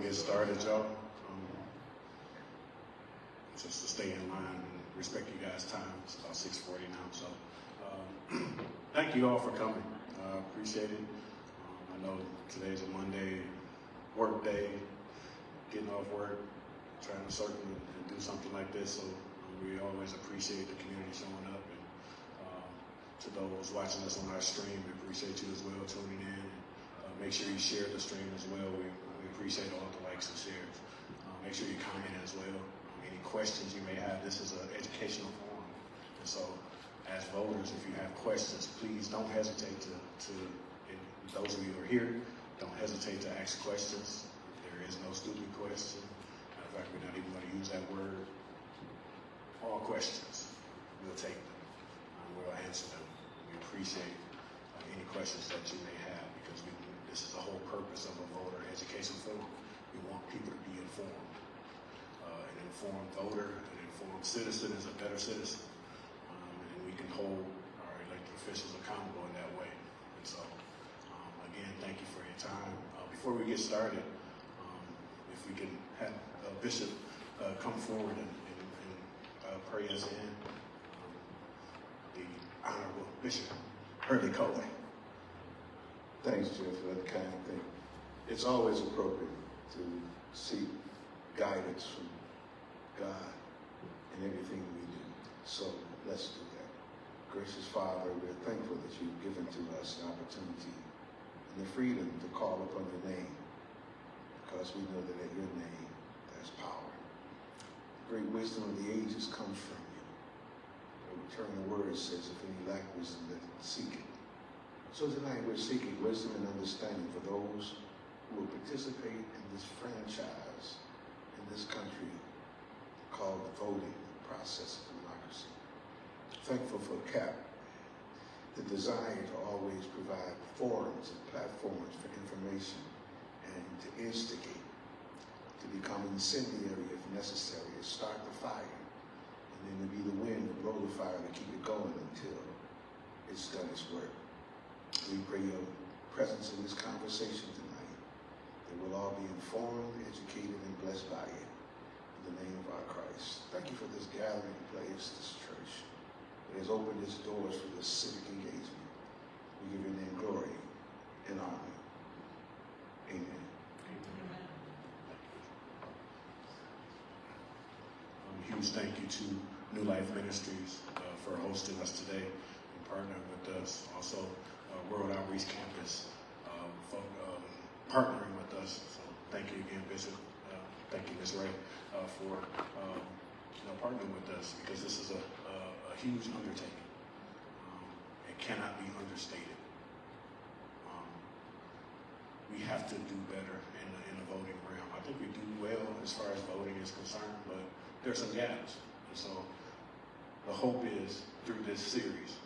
get started, y'all. Just to stay in line and respect you guys' time. It's about 6:40 now, so thank you all for coming. Appreciate it. I know today's a Monday work day, getting off work, trying to circle and do something like this, so we always appreciate the community showing up. And to those watching us on our stream, we appreciate you as well tuning in. Make sure you share the stream as well. We appreciate all the likes and shares. Make sure you comment as well. Any questions you may have, this is an educational forum. And so, as voters, if you have questions, please don't hesitate to and those of you who are here, don't hesitate to ask questions. There is no stupid question. Matter of fact, we're not even going to use that word. All questions, we'll take them. We'll answer them. We appreciate any questions that you may have, because this is the whole purpose of a voter education forum. We want people to be informed. An informed voter, an informed citizen is a better citizen. And we can hold our elected officials accountable in that way. And so, again, thank you for your time. Before we get started, if we can have Bishop come forward and pray us in, the Honorable Bishop Hurley Colway. Thanks, Jeff, for that kind of thing. It's always appropriate to seek guidance from God in everything we do. So let's do that. Gracious Father, we're thankful that you've given to us the opportunity and the freedom to call upon your name, because we know that at your name there's power. The great wisdom of the ages comes from you. The eternal word says, if any lack wisdom, let him seek it. So tonight we're seeking wisdom and understanding for those who will participate in this franchise in this country called the voting process of democracy. Thankful for CAP, the desire to always provide forums and platforms for information and to instigate, to become incendiary if necessary, to start the fire, and then to be the wind to blow the fire to keep it going until it's done its work. We pray your presence in this conversation tonight, that we'll all be informed, educated, and blessed by it. In the name of our Christ. Thank you for this gathering place, this church, that has opened its doors for this civic engagement. We give your name glory and honor. Amen. Huge thank you to New Life Ministries for hosting us today and partnering with us. Also, World Outreach Campus partnering with us. So thank you again, Bishop. Thank you, Ms. Ray, for partnering with us, because this is a huge undertaking. It cannot be understated. We have to do better in the voting realm. I think we do well as far as voting is concerned, but there's some gaps. And so the hope is, through this series,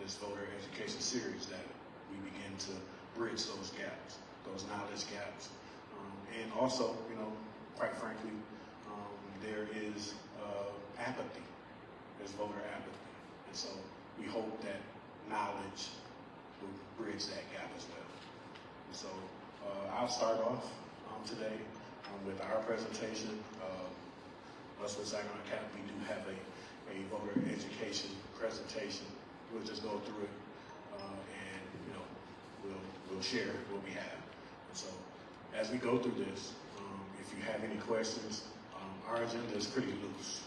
this voter education series, that we begin to bridge those gaps, those knowledge gaps. And also, quite frankly, there is apathy. There's voter apathy. And so we hope that knowledge will bridge that gap as well. And so I'll start off today with our presentation. Us with Saginaw CAP, we do have a voter education presentation. We'll just go through it and we'll share what we have. And so as we go through this, if you have any questions, our agenda is pretty loose.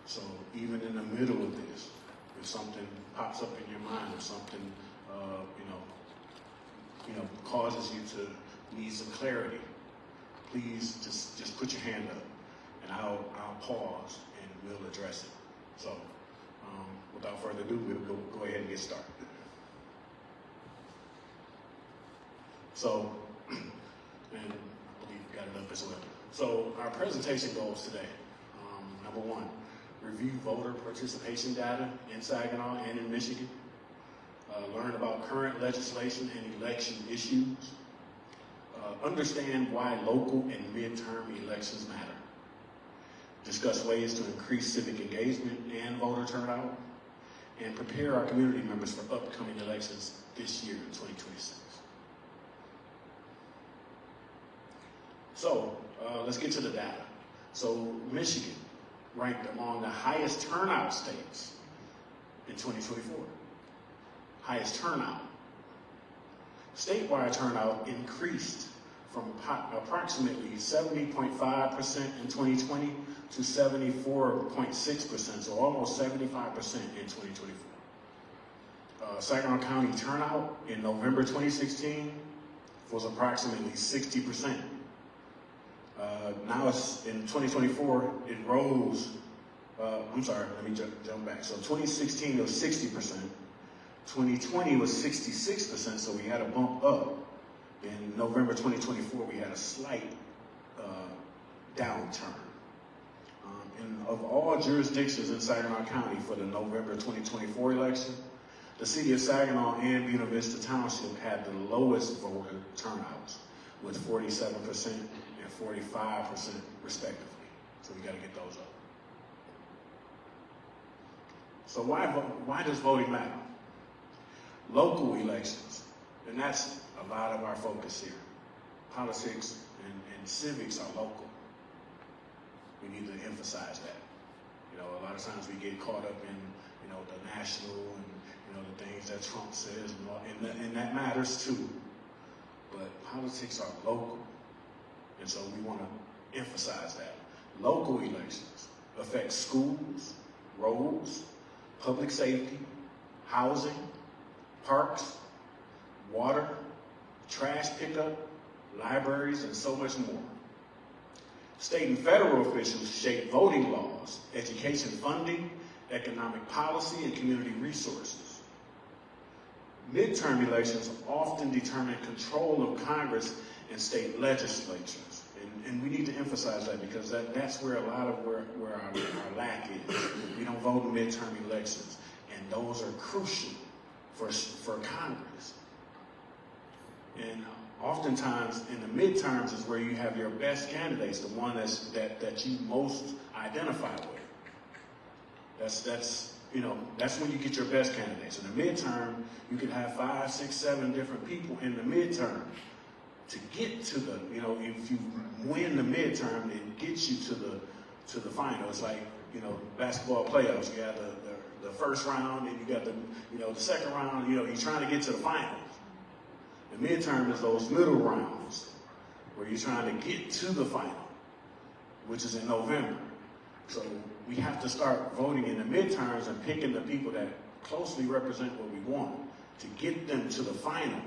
So even in the middle of this, if something pops up in your mind, or something causes you to need some clarity, please just put your hand up, and I'll pause and we'll address it. So without further ado, we'll go ahead and get started. So, and I believe you got it up as well. So our presentation goals today, number one, review voter participation data in Saginaw and in Michigan. Learn about current legislation and election issues. Understand why local and midterm elections matter. Discuss ways to increase civic engagement and voter turnout. And prepare our community members for upcoming elections this year in 2026. So let's get to the data. So Michigan ranked among the highest turnout states in 2024. Highest turnout. Statewide turnout increased from approximately 70.5% in 2020 to 74.6%, so almost 75% in 2024. Saginaw County turnout in November 2016 was approximately 60%. Now it's in 2024, it rose, I'm sorry, let me jump back. So 2016 was 60%, 2020 was 66%, so we had a bump up. In November 2024, we had a slight downturn. And of all jurisdictions in Saginaw County for the November 2024 election, the city of Saginaw and Buena Vista Township had the lowest voter turnouts, with 47% and 45% respectively. So we got to get those up. So why does voting matter? Local elections, and that's a lot of our focus here. Politics and civics are local. We need to emphasize that. You know, a lot of times we get caught up in, you know, the national and, you know, the things that Trump says, and that matters too. But politics are local, and so we want to emphasize that. Local elections affect schools, roads, public safety, housing, parks, water, trash pickup, libraries, and so much more. State and federal officials shape voting laws, education funding, economic policy, and community resources. Midterm elections often determine control of Congress and state legislatures. And we need to emphasize that, because that's where a lot of where our lack is. We don't vote in midterm elections, and those are crucial for Congress. And oftentimes in the midterms is where you have your best candidates, the one that you most identify with. That's when you get your best candidates. In the midterm, you could have 5, 6, 7 different people in the midterm to get to the, if you win the midterm, it gets you to the final. It's like, basketball playoffs. You have the first round, and you got the second round. You're trying to get to the finals. The midterm is those middle rounds where you're trying to get to the final, which is in November. So we have to start voting in the midterms and picking the people that closely represent what we want to get them to the final,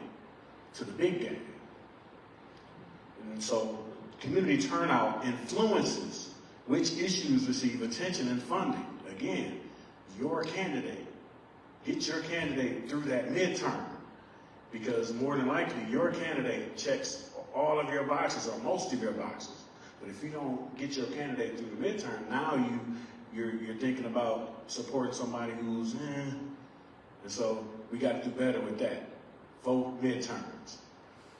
to the big game. And so community turnout influences which issues receive attention and funding. Again, your candidate. Get your candidate through that midterm, because more than likely your candidate checks all of your boxes or most of your boxes. But if you don't get your candidate through the midterm, now you're thinking about supporting somebody who's And so we got to do better with that. Vote midterms.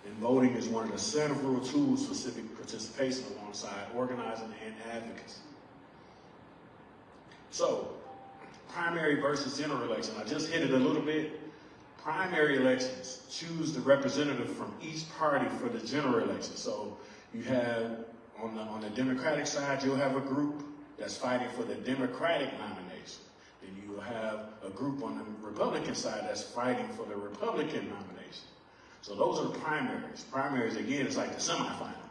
And voting is one of the several tools for civic participation alongside organizing and advocacy. So, primary versus general election. I just hit it a little bit. Primary elections choose the representative from each party for the general election. So you have, on the Democratic side, you'll have a group that's fighting for the Democratic nomination. Then you'll have a group on the Republican side that's fighting for the Republican nomination. So those are the primaries. Primaries, again, is like the semifinal.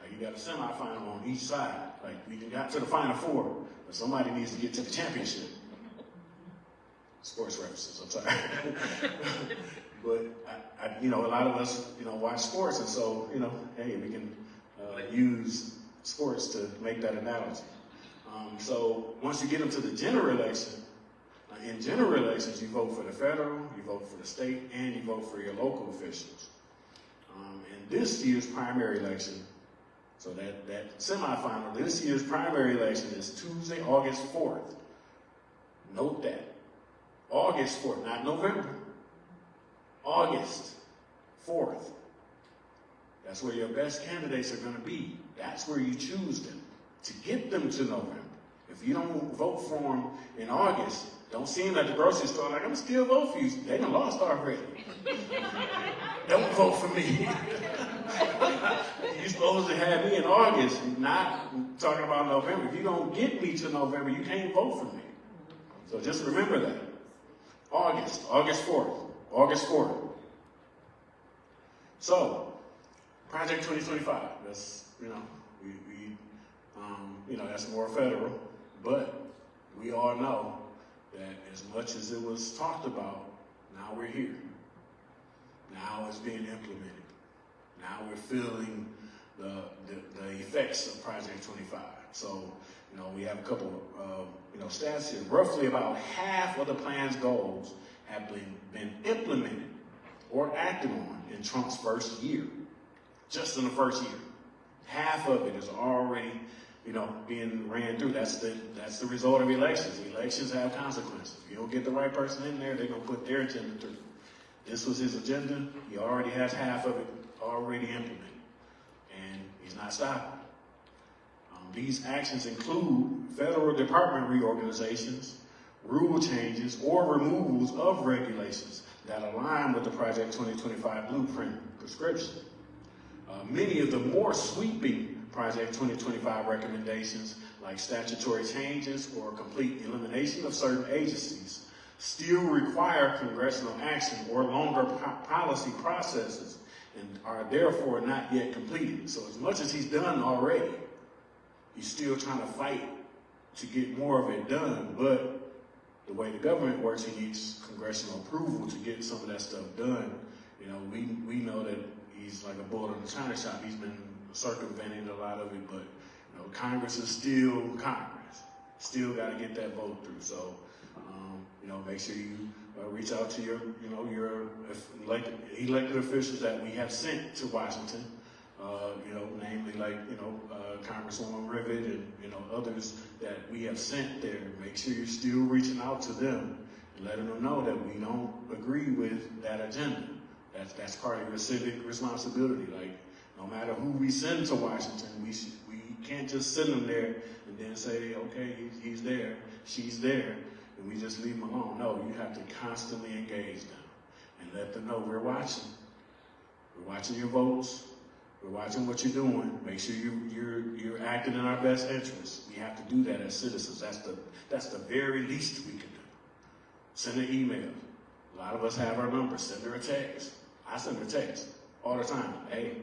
Like you got a semifinal on each side. Like we got to the Final Four, but somebody needs to get to the championship. Sports references, I'm sorry. But, a lot of us, watch sports, and so, hey, we can use sports to make that analogy. So once you get them to the general election, in general elections, you vote for the federal, you vote for the state, and you vote for your local officials. And this year's primary election, so that semifinal, this year's primary election is Tuesday, August 4th. Note that. August 4th, not November. August 4th. That's where your best candidates are going to be. That's where you choose them to get them to November. If you don't vote for them in August, don't see them at the grocery store like, I'm still vote for you. They done lost already. Don't vote for me. You're supposed to have me in August, not talking about November. If you don't get me to November, you can't vote for me. So just remember that. August 4th. So, Project 2025, that's, that's more federal, but we all know that as much as it was talked about, now we're here. Now it's being implemented. Now we're feeling the effects of Project 25. So, we have a couple of, stats here. Roughly about half of the plan's goals have been implemented or acted on in Trump's first year. Just in the first year. Half of it is already, being ran through. That's the result of elections. Elections have consequences. If you don't get the right person in there, they're going to put their agenda through. This was his agenda. He already has half of it already implemented. And he's not stopping. These actions include federal department reorganizations, rule changes, or removals of regulations that align with the Project 2025 blueprint prescription. Many of the more sweeping Project 2025 recommendations, like statutory changes or complete elimination of certain agencies, still require congressional action or longer policy processes and are therefore not yet completed. So as much as he's done already, he's still trying to fight to get more of it done, but the way the government works, he needs congressional approval to get some of that stuff done. We know that he's like a bull in the china shop. He's been circumventing a lot of it, but Congress is still Congress. Still got to get that vote through. So, make sure you reach out to your elected officials that we have sent to Washington. Namely Congresswoman Rivet and, others that we have sent there. Make sure you're still reaching out to them and letting them know that we don't agree with that agenda. That's part of your civic responsibility. Like, no matter who we send to Washington, we can't just send them there and then say, okay, he's there, she's there, and we just leave them alone. No, you have to constantly engage them and let them know we're watching. We're watching your votes. We're watching what you're doing. Make sure you're acting in our best interests. We have to do that as citizens. That's the very least we can do. Send an email. A lot of us have our numbers. Send her a text. I send her a text all the time. Hey,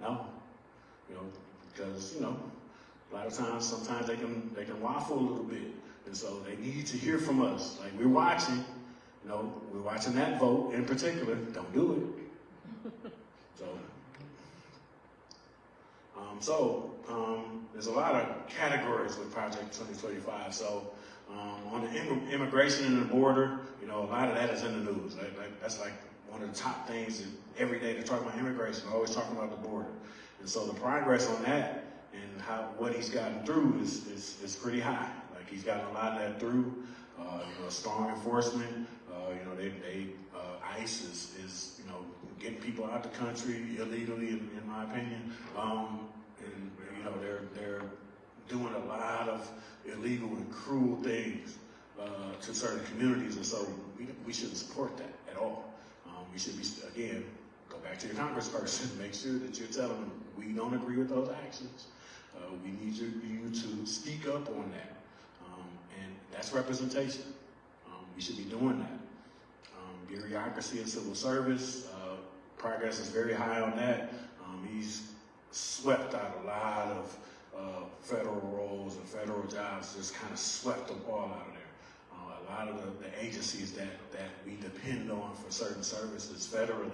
no, because a lot of times, sometimes they can waffle a little bit, and so they need to hear from us. Like, we're watching. We're watching that vote in particular. Don't do it. So, there's a lot of categories with Project 2025. So, on the immigration and the border, a lot of that is in the news. That's like one of the top things. And every day they talk about immigration, they're always talking about the border. And so the progress on that and what he's gotten through is pretty high. Like, he's gotten a lot of that through. Strong enforcement. ICE is getting people out the country illegally, in my opinion. They're doing a lot of illegal and cruel things to certain communities, and so we shouldn't support that at all. We should be, again, go back to your congressperson, make sure that you're telling them we don't agree with those actions. We need you to speak up on that, and that's representation. We should be doing that. Bureaucracy and civil service, progress is very high on that. He's swept out a lot of federal roles and federal jobs, just kind of swept them all out of there. A lot of the agencies that we depend on for certain services federally,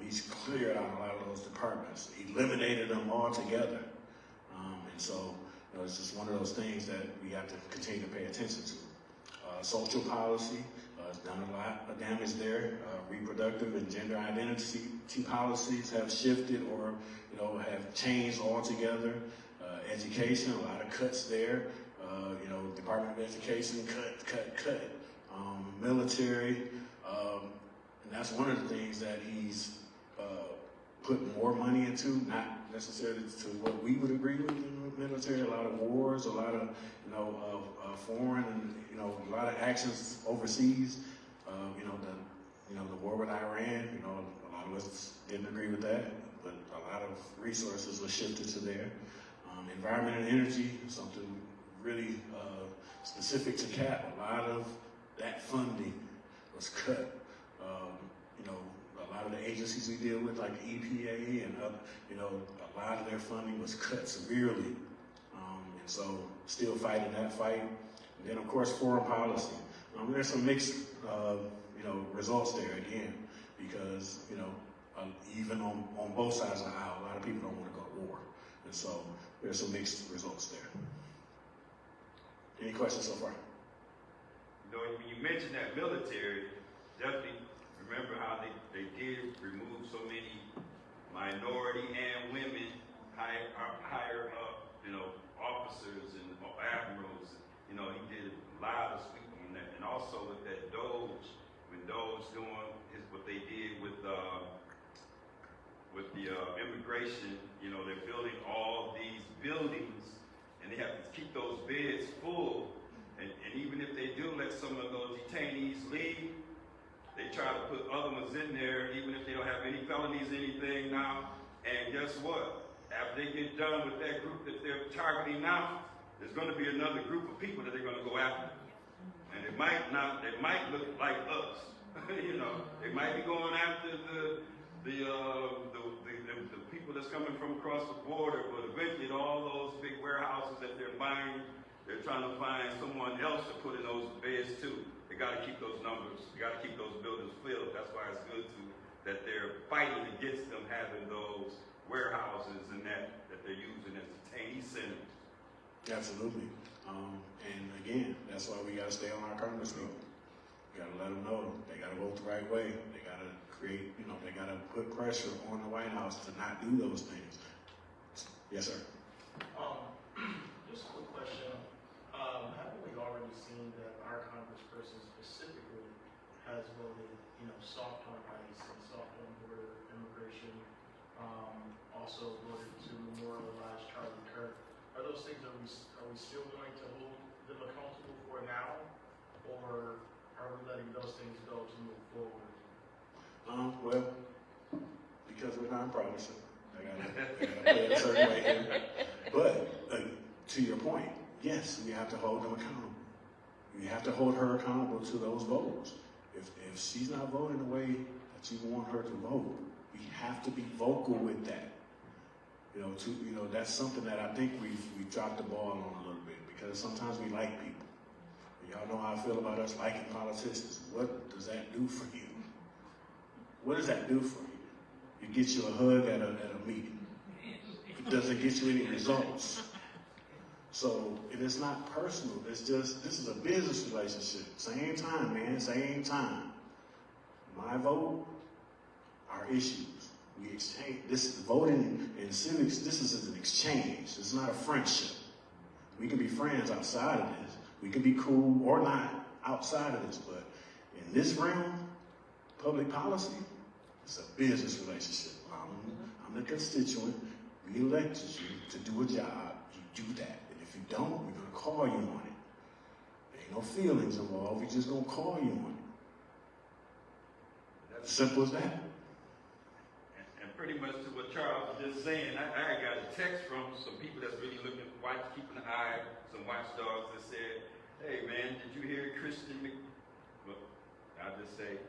he's cleared out a lot of those departments, eliminated them altogether. And so it's just one of those things that we have to continue to pay attention to. Social policy, has done a lot of damage there. Reproductive and gender identity policies have shifted or have changed altogether. Education, a lot of cuts there. Department of Education, cut. Military, and that's one of the things that he's put more money into, not necessarily to what we would agree with in the military. A lot of wars, a lot of foreign and a lot of actions overseas. The war with Iran, a lot of us didn't agree with that, but a lot of resources were shifted to there. Environment and energy, something really specific to CAP. A lot of that funding was cut. A lot of the agencies we deal with, like the EPA and other, a lot of their funding was cut severely. And so still fighting that fight. And then of course, foreign policy. There's some mixed, results there again, because, even on both sides of the aisle, a lot of people don't want to go to war. And so there's some mixed results there. Any questions so far? When you mentioned that military, definitely remember how they did remove so many minority and women higher up, officers and admirals. He did a lot of sweeping on that. And also with that Doge, when Doge doing what they did with the immigration, they're building all these buildings and they have to keep those beds full. And even if they do let some of those detainees leave, they try to put other ones in there, even if they don't have any felonies, anything now. And guess what? After they get done with that group that they're targeting now, there's going to be another group of people that they're going to go after. And it might look like us. They might be going after the people that's coming from across the border, but eventually all those big warehouses that they're buying, they're trying to find someone else to put in those beds too. They got to keep those numbers. They got to keep those buildings filled. That's why it's good that they're fighting against them having those warehouses and that they're using as detainee centers. Absolutely. And again, that's why we got to stay on our congressmen. We got to let them know they got to vote the right way. They got to create, they got to put pressure on the White House to not do those things. Yes, sir. Just a quick question. Haven't we already seen that our congressperson specifically has voted, soft on ICE and soft on border immigration, also voted to memorialize Charlie Kirk? Are those things, are we still going to hold them accountable for now, or are we letting those things go to move forward? Well, because we're nonpartisan, I gotta play it a certain way here. But to your point, yes, we have to hold them accountable. We have to hold her accountable to those votes. If she's not voting the way that you want her to vote, we have to be vocal with that. That's something that I think we've dropped the ball on a little bit, because sometimes we like people. Y'all know how I feel about us liking politicians. What does that do for you? What does that do for you? It gets you a hug at a meeting. It doesn't get you any results. So it's not personal. It's just, this is a business relationship. Same time, man, same time. My vote, our issues. We exchange. This voting in civics, this is an exchange. It's not a friendship. We can be friends outside of this. We can be cool or not outside of this. But in this realm, public policy, it's a business relationship. I'm the constituent. We elected you to do a job. You do that. And if you don't, we're going to call you on it. There ain't no feelings involved. We're just going to call you on it. As simple as that. And pretty much to what Charles was just saying, I got a text from some people that's really looking, keeping an eye, some watchdogs that said, hey man, did you hear Christian well, I'll just say,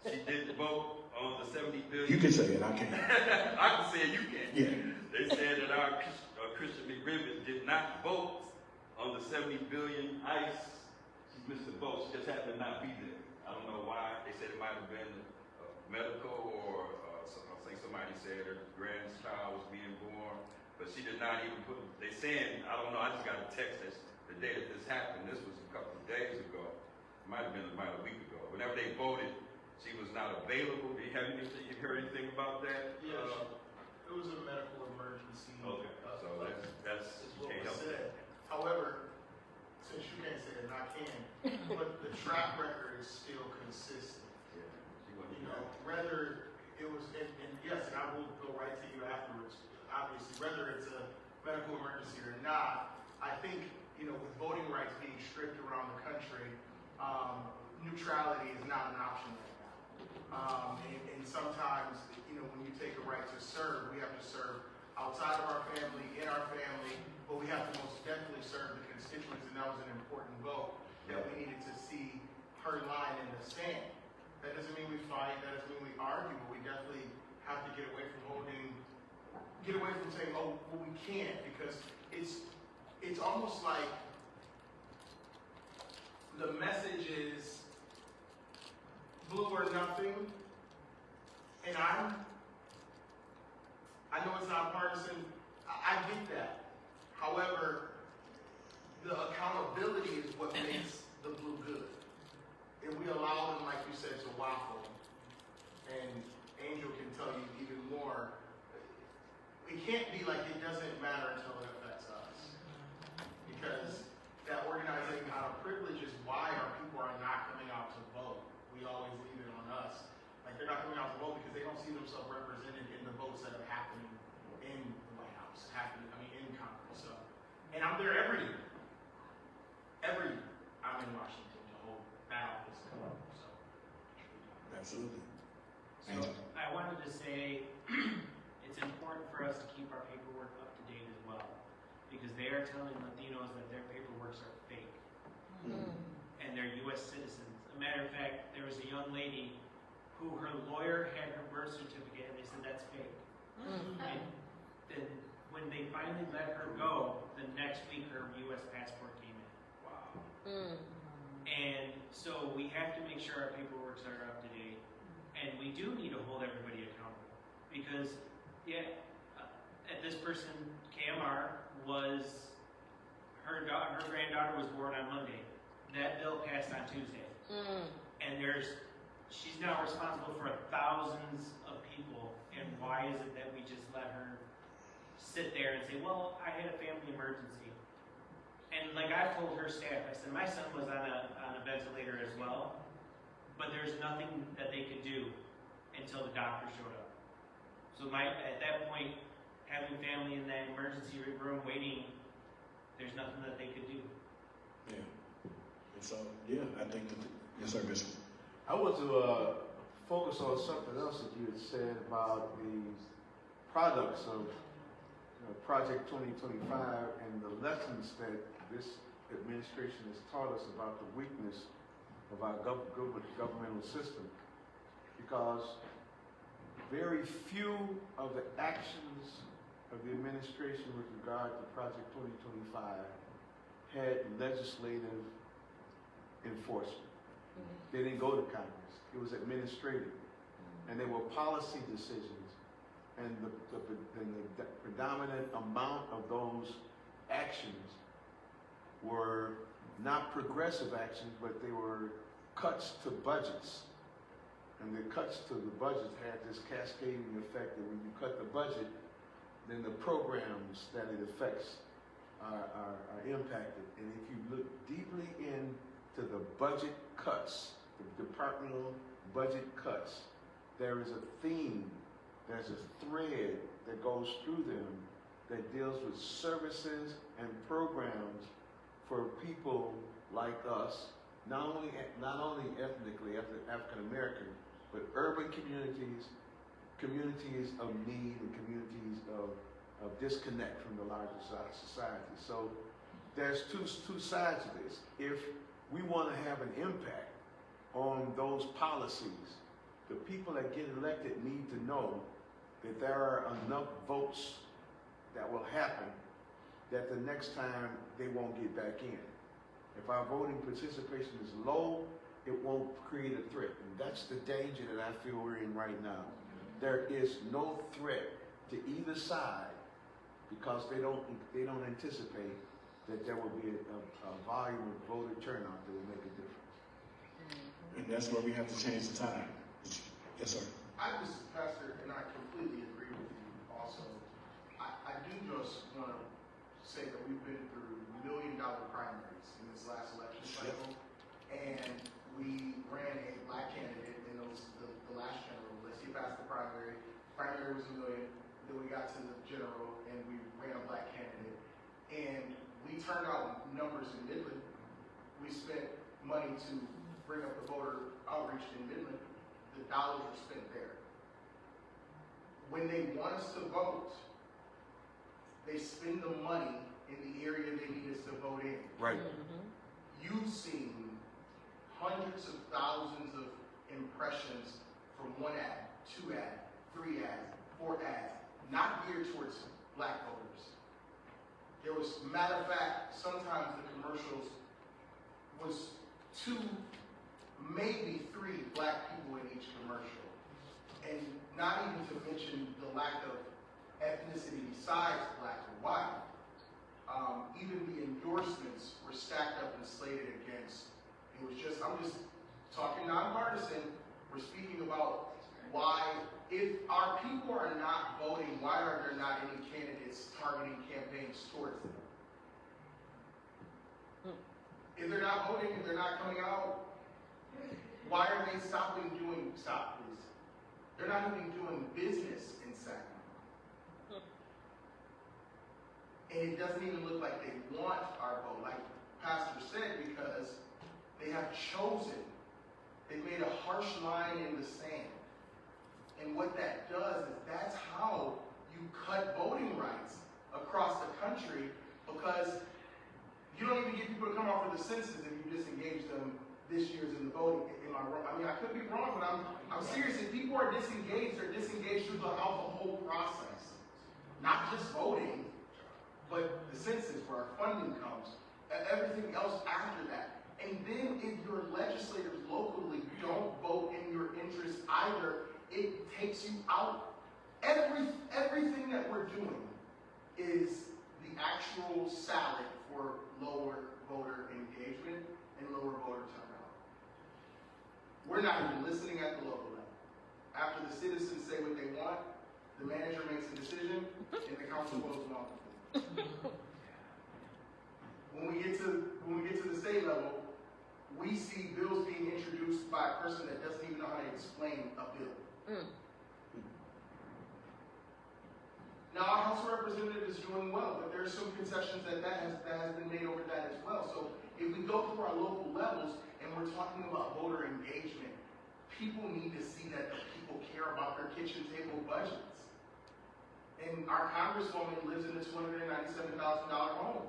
she didn't vote on the 70 billion. You can say it, I can't. I can say it, you can. Yeah. They said that our Christian McRibbon did not vote on the 70 billion ICE. She missed the vote. She just happened to not be there. I don't know why. They said it might have been medical, or I think somebody said her grandchild was being born, but she did not even put. They saying, I don't know. I just got a text that the day that this happened. This was a couple of days ago. It might have been about a week ago. Whenever they voted, she was not available. Do you have anything? You heard anything about that? Yeah, it was a medical emergency. Okay, so that's is you what can't was help said. that. However, since you can't say it, and I can, but the track record is still consistent. Yeah, she wasn't You know, whether it was, and yes, and I will go right to you afterwards. Obviously, whether it's a medical emergency or not, I think, with voting rights being stripped around the country, neutrality is not an option right now. And sometimes, you know, when you take a right to serve, we have to serve outside of our family, in our family, but we have to most definitely serve the constituents, and that was an important vote that we needed to see her line in the sand. That doesn't mean we fight, that doesn't mean we argue, but we definitely have to get away from saying, oh, well, we can't, because it's almost like the message is blue or nothing, and I know it's not partisan, I get that. However, the accountability is what makes the blue good. And we allow them, like you said, to waffle. And Angel can tell you even more. It can't be like it doesn't matter until it affects us. Because that organizing out of privilege is why our people are not coming out to vote. We always leave it on us. Like, they're not coming out to vote because they don't see themselves represented in the votes that are happening in the White House, in Congress. So, and I'm there every year. I'm in Washington to hold that office. So, Absolutely. So I wanted to say it's important for us to keep our paperwork up to date as well, because they are telling Latinos that their paperworks are fake, and they're U.S. citizens. As a matter of fact, there was a young lady who her lawyer had her birth certificate, and they said that's fake. And then when they finally let her go, the next week her U.S. passport came in. Wow. And so we have to make sure our paperwork are up to date, and we do need to hold everybody accountable, because this person, KMR, was her granddaughter was born on Monday. That bill passed on Tuesday, and she's now responsible for thousands of people. And why is it that we just let her sit there and say, well, I had a family emergency? And like I've told her staff, I said, my son was on a ventilator as well, but there's nothing that they could do until the doctor showed up. So at that point, having family in that emergency room waiting, there's nothing that they could do. Yeah. And so, I think that, yes, sir, Bishop. I want to focus on something else that you had said about the products of Project 2025 and the lessons that this administration has taught us about the weakness of our governmental system. Because very few of the actions of the administration with regard to Project 2025 had legislative enforcement. They didn't go to Congress. It was administrative. And they were policy decisions. And the predominant amount of those actions were not progressive actions, but they were cuts to budgets. And the cuts to the budget had this cascading effect that when you cut the budget, then the programs that it affects are impacted. And if you look deeply into the budget cuts, the departmental budget cuts, there is a theme, there's a thread that goes through them that deals with services and programs for people like us, not only ethnically African American, but urban communities, communities of need, and communities of disconnect from the larger society. So there's two sides to this. If we want to have an impact on those policies, the people that get elected need to know that there are enough votes that will happen that the next time they won't get back in. If our voting participation is low, it won't create a threat. And that's the danger that I feel we're in right now. There is no threat to either side because they don't anticipate that there will be a volume of voter turnout that will make a difference. And that's where we have to change the time. Yes, sir. Pastor, and I completely agree with you also. I do just want to say that we've been through $1 million primaries in this last election cycle, and we ran a black candidate in the last general. Let's get past the primary. Primary was $1 million. Then we got to the general, and we ran a black candidate. And we turned out numbers in Midland. We spent money to bring up the voter outreach in Midland. The the dollars are spent there. When they want us to vote, they spend the money in the area they need us to vote in. Right. You've seen hundreds of thousands of impressions from one ad, 2 ads, 3 ads, 4 ads, not geared towards black voters. There was, matter of fact, sometimes the commercials was 2, maybe 3 black people in each commercial. And not even to mention the lack of ethnicity besides black or white. Even the endorsements were stacked up and slated against. It was just, I'm just talking nonpartisan. We're speaking about why, if our people are not voting, why are there not any candidates targeting campaigns towards them? If they're not voting, if they're not coming out, why are they stop, please? They're not even doing business in Saginaw. And it doesn't even look like they want our vote, like Pastor said, because they have chosen. They've made a harsh line in the sand. And what that does is that's how you cut voting rights across the country, because you don't even get people to come out for the census if you disengage them this year's in the voting. Am I wrong? I mean, I could be wrong, but I'm serious. If people are disengaged, they're disengaged throughout the whole process. Not just voting, but the census where our funding comes, and everything else after that. And then if your legislators locally don't vote in your interest either, it takes you out. Everything that we're doing is the actual salad for lower voter engagement and lower voter turnout. We're not even listening at the local level. After the citizens say what they want, the manager makes a decision, and the council votes no. When we get to the state level, we see bills being introduced by a person that doesn't even know how to explain a bill. Now, our House of Representatives is doing well, but there are some concessions that has been made over that as well. So if we go through our local levels and we're talking about voter engagement, people need to see that the people care about their kitchen table budgets. And our Congresswoman lives in a $297,000 home.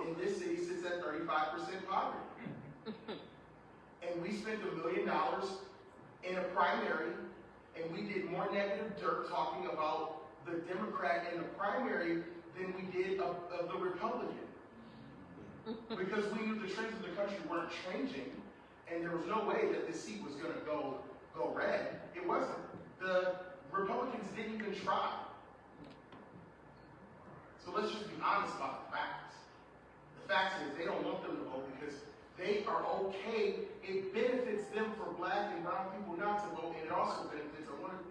And this city sits at 35% poverty. And we spent $1 million in a primary, and we did more negative dirt talking about the Democrat in the primary than we did of the Republican. Because we knew the trends of the country weren't changing, and there was no way that this seat was going to go red. It wasn't. The Republicans didn't even try. So let's just be honest about the facts. The fact is they don't want them to vote because they are okay. It benefits them for black and brown people not to vote, and it also benefits, I want to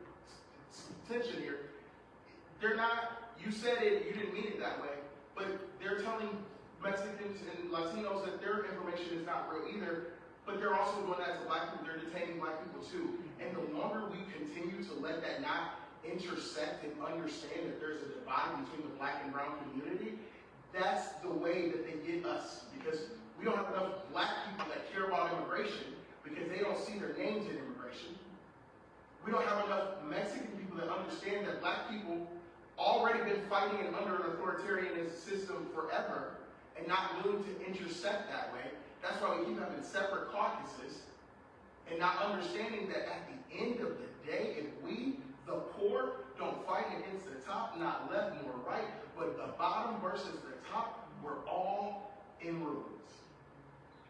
attention here, they're not, you said it, you didn't mean it that way, but they're telling Mexicans and Latinos that their information is not real either, but they're also doing that to black people, they're detaining black people too. And the longer we continue to let that not intersect and understand that there's a divide between the black and brown community, that's the way that they get us. Because we don't have enough black people that care about immigration because they don't see their names in immigration. We don't have enough Mexican people that understand that black people already been fighting and under an authoritarian system forever and not willing to intersect that way. That's why we keep having separate caucuses and not understanding that at the end of the day, if we, the poor, don't fight against the top, not left nor right, but the bottom versus the top, we're all in ruins.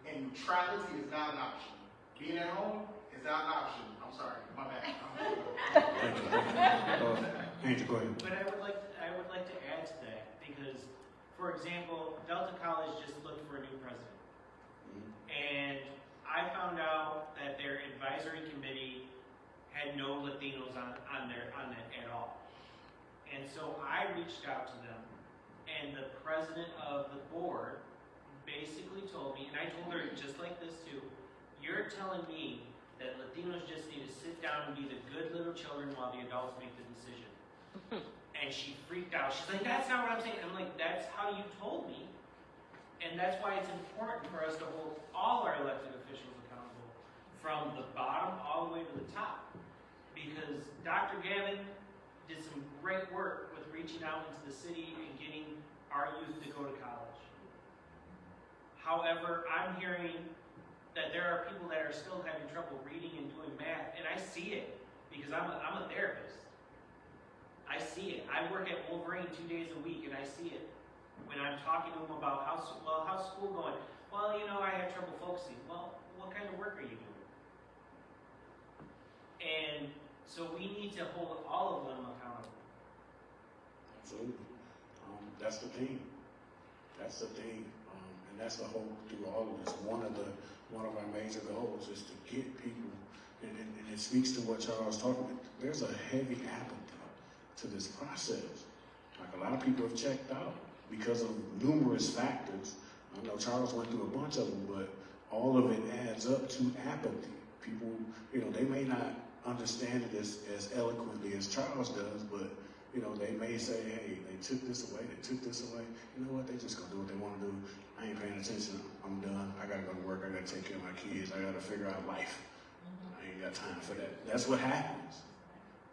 And neutrality is not an option. Being at home is not an option. I'm sorry, my bad. Thank you. Andrew, go ahead. But I would like to add to that because, for example, Delta College just looked for a new president, and I found out that their advisory committee had no Latinos on that at all. And so I reached out to them, and the president of the board basically told me, and I told her just like this too, you're telling me that Latinos just need to sit down and be the good little children while the adults make the decision. And she freaked out. She's like, that's not what I'm saying. I'm like, that's how you told me. And that's why it's important for us to hold all our elected officials accountable, from the bottom all the way to the the top. Because Dr. Gavin did some great work with reaching out into the city and getting our youth to go to college. However, I'm hearing that there are people that are still having trouble reading and doing math, and I see it because I'm a therapist. I see it. I work at Wolverine 2 days a week, and I see it. When I'm talking to them about how's school going? Well, I had trouble focusing. Well, what kind of work are you doing? And so we need to hold all of them accountable. Absolutely. That's the thing. That's the thing. And that's the hope through all of this. One of our major goals is to get people, and it speaks to what Charles talked about. There's a heavy apathy to this process. Like a lot of people have checked out because of numerous factors. I know Charles went through a bunch of them, but all of it adds up to apathy. People, they may not understand it as eloquently as Charles does, but they may say, hey, they took this away, You know what? They just gonna do what they want to do. I ain't paying attention. I'm done. I gotta go to work. I gotta take care of my kids. I gotta figure out life. I ain't got time for that. That's what happens.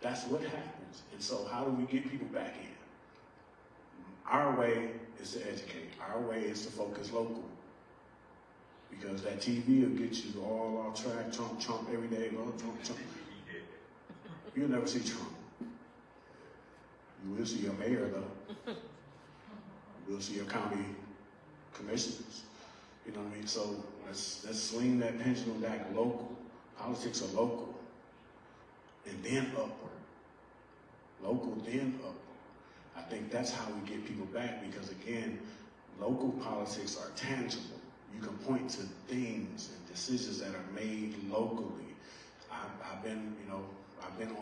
That's what happens. And so how do we get people back in? Our way is to educate. Our way is to focus local. Because that TV will get you all off track, Trump every day, Trump. You'll never see Trump. You will see your mayor, though. You will see your county commissioners. You know what I mean? So let's swing that pendulum back local. Politics are local. And then upward. Local, then upward. I think that's how we get people back because, again, local politics are tangible. You can point to things and decisions that are made locally. I've been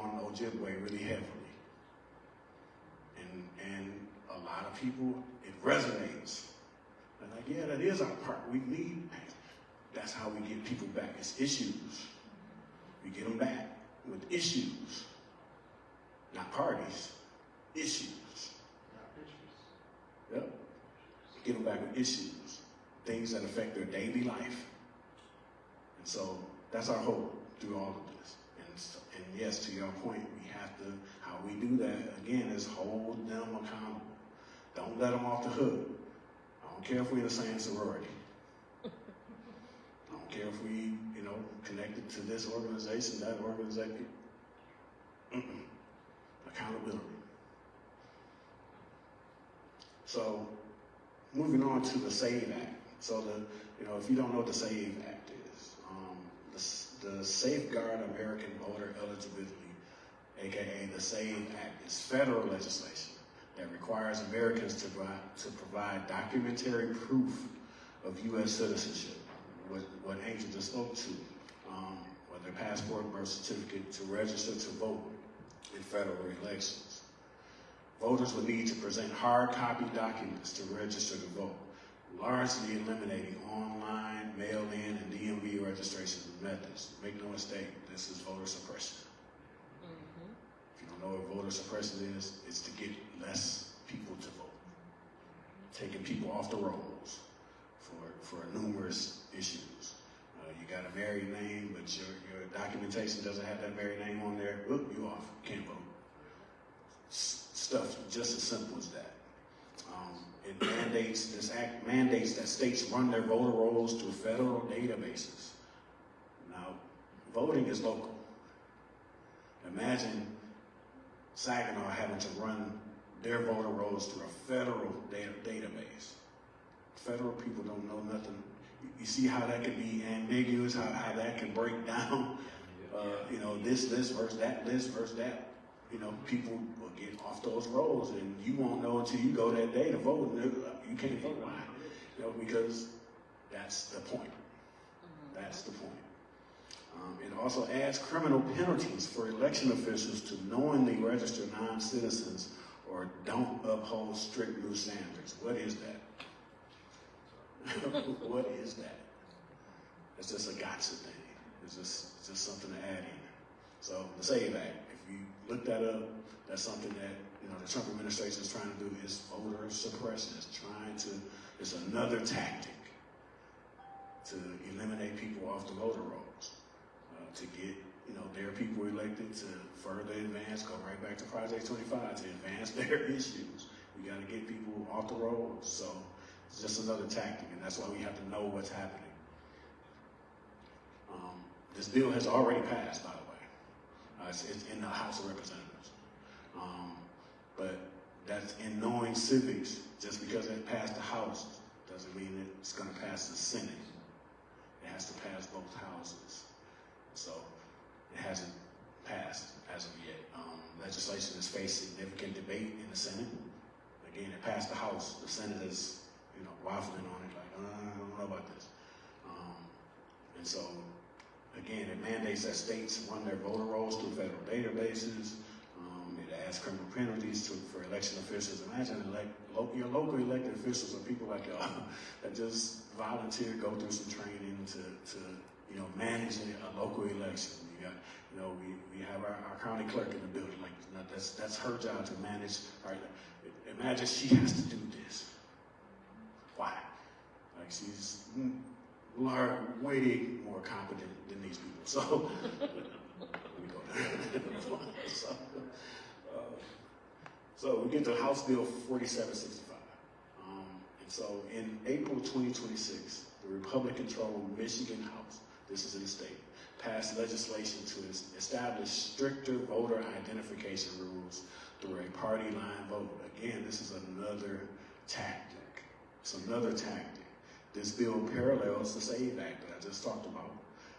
on Ojibwe really heavily. And a lot of people, it resonates. They're like, yeah, that is our part. We need that. That's how we get people back. It's issues. We get them back with issues. Not parties. Issues. Yep. Get them back with issues. Things that affect their daily life. And so that's our hope through all of this. And yes, to your point, we have to, how we do that, again, is hold them accountable. Don't let them off the hook. I don't care if we're in the same sorority. I don't care if we, connected to this organization, that organization. Accountability. So, moving on to the SAVE Act. So if you don't know what the SAVE Act is, the Safeguard American Voter Eligibility, aka the SAVE Act, is federal legislation that requires Americans to provide documentary proof of U.S. citizenship, what Angel just spoke to, whether passport, birth certificate, to register to vote in federal elections. Voters will need to present hard copy documents to register to vote, largely eliminating online, mail-in, and DMV registration methods. Make no mistake, this is voter suppression. If you don't know what voter suppression is, it's to get less people to vote. Taking people off the rolls for numerous issues. You got a married name, but your documentation doesn't have that married name on there. Whoop, you off. Can't vote. Stuff just as simple as that. This act mandates that states run their voter rolls through federal databases. Now, voting is local. Imagine Saginaw having to run their voter rolls through a federal database. Federal people don't know nothing. You see how that can be ambiguous, how that can break down, this list versus that list versus that. People will get off those rolls, and you won't know until you go that day to vote. You can't vote. Why? Because that's the point. That's the point. It also adds criminal penalties for election officials to knowingly register non-citizens or don't uphold strict new standards. What is that? What is that? It's just a gotcha thing. It's just something to add in. So the SAVE Act, if you look that up, that's something that the Trump administration is trying to do. Is voter suppression. It's another tactic to eliminate people off the voter rolls, to get their people elected to further advance, go right back to Project 25 to advance their issues. We got to get people off the road. So it's just another tactic, and that's why we have to know what's happening. This bill has already passed, by the way. It's in the House of Representatives. But that's in knowing civics, just because it passed the House doesn't mean it's going to pass the Senate. It has to pass both houses. So it hasn't passed as of yet. Legislation has faced significant debate in the Senate. Again, it passed the House. The Senate is, waffling on it like, I don't know about this. And so, again, it mandates that states run their voter rolls through federal databases. It adds criminal penalties for election officials. Imagine your local elected officials are people like y'all that just volunteer, go through some training to manage a local election. You got, we have our county clerk in the building. Like that's her job to manage. Right? Imagine she has to do this. Why? Like she's way more competent than these people. So let me go there. So we get to House Bill 4765. And so in April 2026, the Republican-controlled Michigan House, this is in the state, passed legislation to establish stricter voter identification rules through a party line vote. Again, this is another tactic. It's another tactic. This bill parallels the SAVE Act that I just talked about,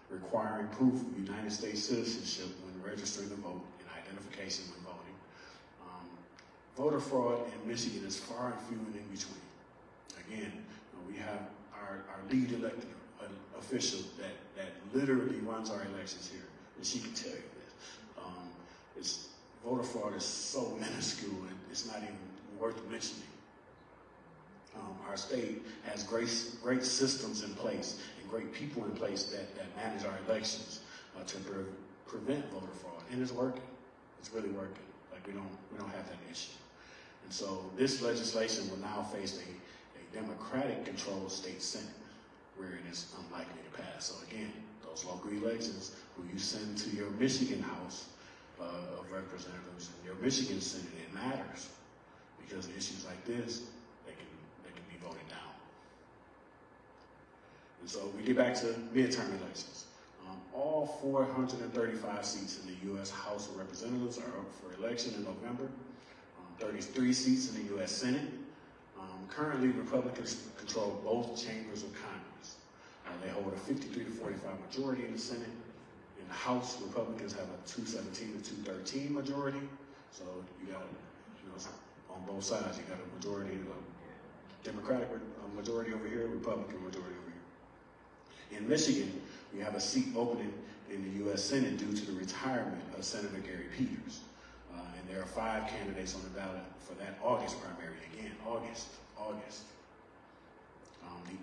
requiring proof of United States citizenship when registering to vote and identification when voting. Voter fraud in Michigan is far and few and in between. Again, we have our lead elected official that literally runs our elections here, and she can tell you this. Voter fraud is so minuscule, and it's not even worth mentioning. Our state has great systems in place and great people in place that manage our elections to prevent voter fraud, and it's working. It's really working. Like we don't have that issue. And so this legislation will now face a Democratic-controlled state Senate, where it is unlikely to pass. So again, those local elections who you send to your Michigan House of Representatives and your Michigan Senate, it matters, because issues like this, they can be voted down. And so we get back to midterm elections. All 435 seats in the U.S. House of Representatives are up for election in November. 33 seats in the U.S. Senate. Currently, Republicans control both chambers of Congress. They hold a 53 to 45 majority in the Senate. In the House, Republicans have a 217 to 213 majority. So you got, on both sides, you got a majority, Democratic majority over here, Republican majority over here. In Michigan, we have a seat opening in the U.S. Senate due to the retirement of Senator Gary Peters. And there are 5 candidates on the ballot for that August primary. Again, August.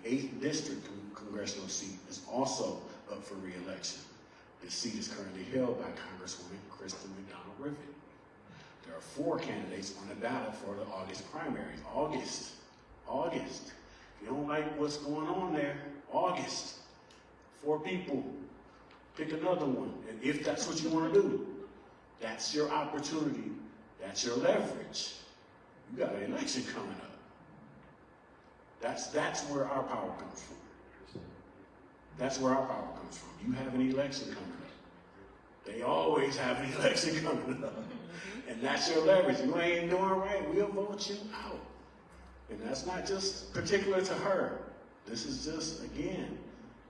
The 8th District Congressional seat is also up for re-election. This seat is currently held by Congresswoman Kristen McDonald-Griffith. There are 4 candidates on the ballot for the August primary. August. If you don't like what's going on there, August. 4 people. Pick another one. And if that's what you want to do, that's your opportunity. That's your leverage. You got an election coming up. That's where our power comes from. That's where our power comes from. You have an election coming up. They always have an election coming up. And that's your leverage. You ain't doing right, we'll vote you out. And that's not just particular to her. This is just, again,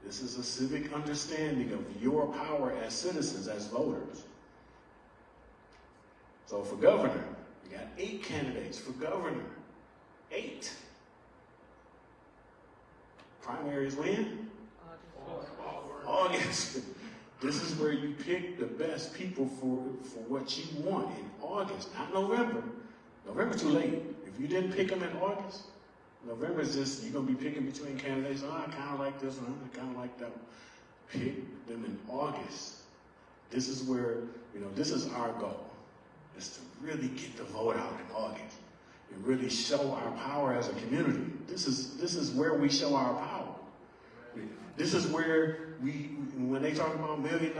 this is a civic understanding of your power as citizens, as voters. So for governor, we got 8 candidates for governor. 8. Primaries when? August. This is where you pick the best people for what you want in August, not November. November too late. If you didn't pick them in August, November is just, you're going to be picking between candidates. I kind of like this one, I kind of like that one. Pick them in August. This is where, this is our goal, is to really get the vote out in August and really show our power as a community. This is where we show our power. This is where when they talk about $1 million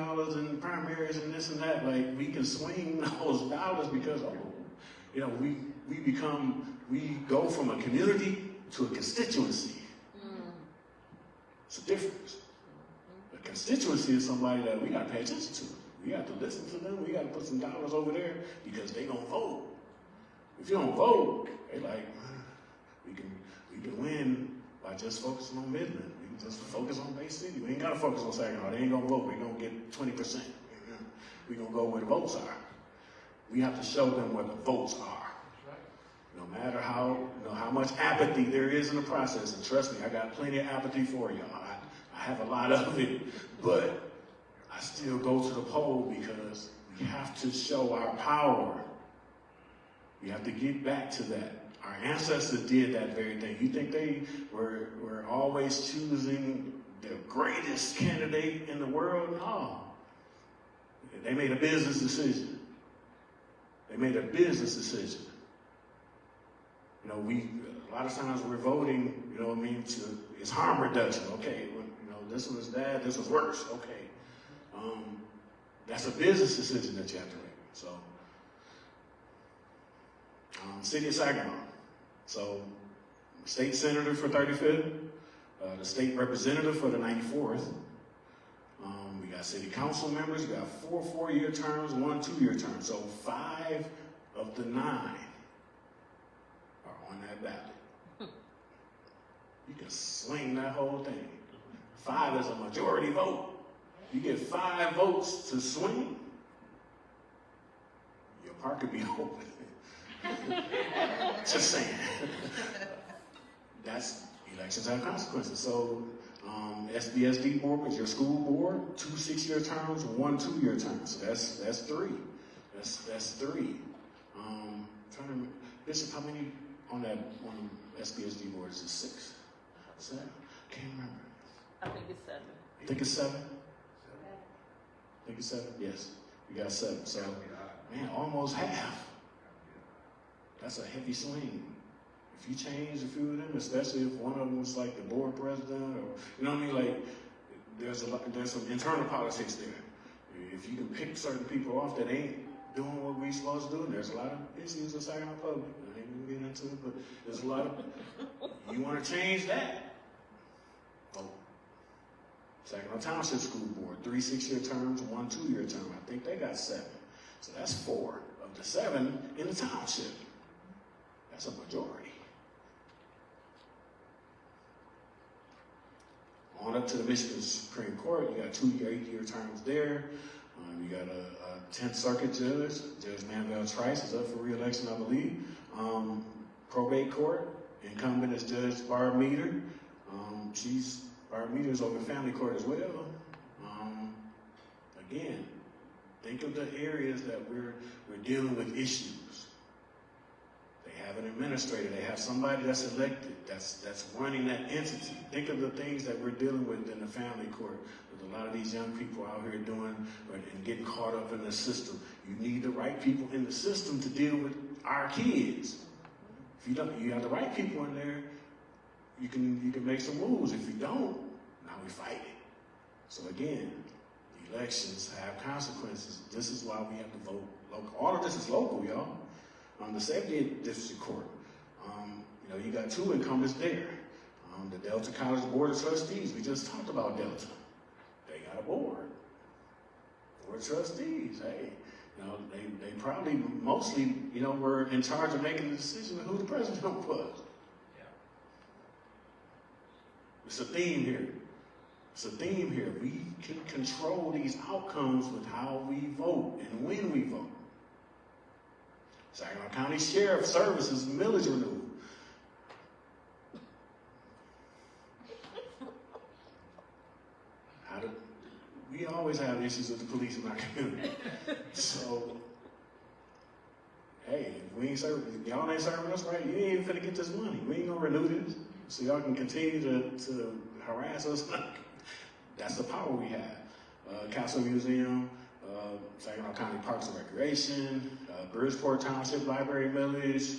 in primaries and this and that, like we can swing those dollars because, we go from a community to a constituency. It's a difference. A constituency is somebody that we got to pay attention to. We got to listen to them. We got to put some dollars over there because they gonna vote. If you don't vote, they like, we can win by just focusing on Midland. We can just focus on Bay City. We ain't got to focus on Saginaw. They ain't gonna vote. We gonna get 20%. We gonna go where the votes are. We have to show them where the votes are. No matter how much apathy there is in the process, and trust me, I got plenty of apathy for y'all. I have a lot of it, but I still go to the poll because we have to show our power. We have to get back to that. Our ancestors did that very thing. You think they were always choosing the greatest candidate in the world? No. They made a business decision. They made a business decision. A lot of times we're voting, it's harm reduction. Okay, this was bad, this was worse. Okay. That's a business decision that you have to make. So, City of Saginaw. So, state senator for 35th, the state representative for the 94th. We got city council members, we got 4 4-year terms, 1 2-year term. So 5 of the 9 are on that ballot. You can swing that whole thing. 5 is a majority vote. You get 5 votes to swing, your park could be open. Just saying. That's elections have consequences. So SBSD board is your school board, 2 6-year terms, 1 2-year term. So that's 3. That's 3. Trying to Bishop, how many on SBSD board is it? 6? 7? Can't remember. I think it's 7. You think it's 7? I think it's 7? Yes. We got 7. So, man, almost half. That's a heavy swing. If you change a few of them, especially if one of them was like the board president, or like there's some internal politics there. If you can pick certain people off that ain't doing what we supposed to do, and there's a lot of issues in Saginaw Public. I ain't gonna get into it, but there's a lot of. You want to change that? Vote. Saginaw Township School Board, 3 6-year terms, 1 2-year term. I think they got 7. So that's 4 of the 7 in the township. That's a majority. On up to the Michigan Supreme Court, you got 2 8-year terms there. You got a 10th Circuit judge, Judge Manvel Trice is up for re-election, I believe. Probate court, incumbent is Judge Barb Meter. Barb Meter is over family court as well. Again, think of the areas that we're dealing with issues. They have an administrator, they have somebody that's elected, that's running that entity. Think of the things that we're dealing with in the family court with a lot of these young people out here doing and getting caught up in the system. You need the right people in the system to deal with our kids. If you have the right people in there, you can make some moves. If you don't, now we fight it. So again, elections have consequences. This is why we have to vote local. All of this is local, y'all. The 70th District Court, you got 2 incumbents there. The Delta College Board of Trustees, we just talked about Delta. They got a board of trustees. Hey, they probably mostly, were in charge of making the decision of who the president was. Yeah. It's a theme here. We can control these outcomes with how we vote and when we vote. Saginaw County Sheriff Services millage renewal. We always have issues with the police in our community. So, hey, if y'all ain't serving us right, you ain't even finna get this money. We ain't gonna renew this. So y'all can continue to harass us. That's the power we have. Castle Museum, Saginaw County Parks and Recreation, Bridgeport Township Library Village,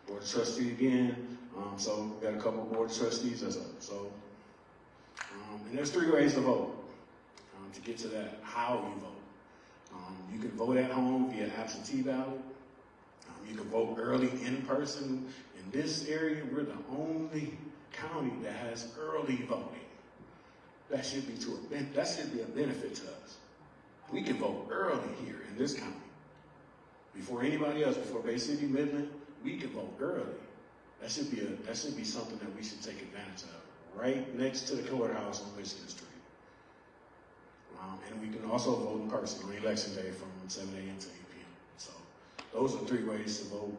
Board of Trustees again. So we got a couple of Board of Trustees as well. So, And there's 3 ways to vote. To get to that, how you vote. You can vote at home via absentee ballot. You can vote early in person. In this area, we're the only county that has early voting. That should be a benefit to us. We can vote early here in this county. Before anybody else, before Bay City, Midland, we can vote early. That should be something that we should take advantage of. Right next to the courthouse on Michigan Street. And we can also vote in person on election day from 7 a.m. to 8 p.m. So those are 3 ways to vote.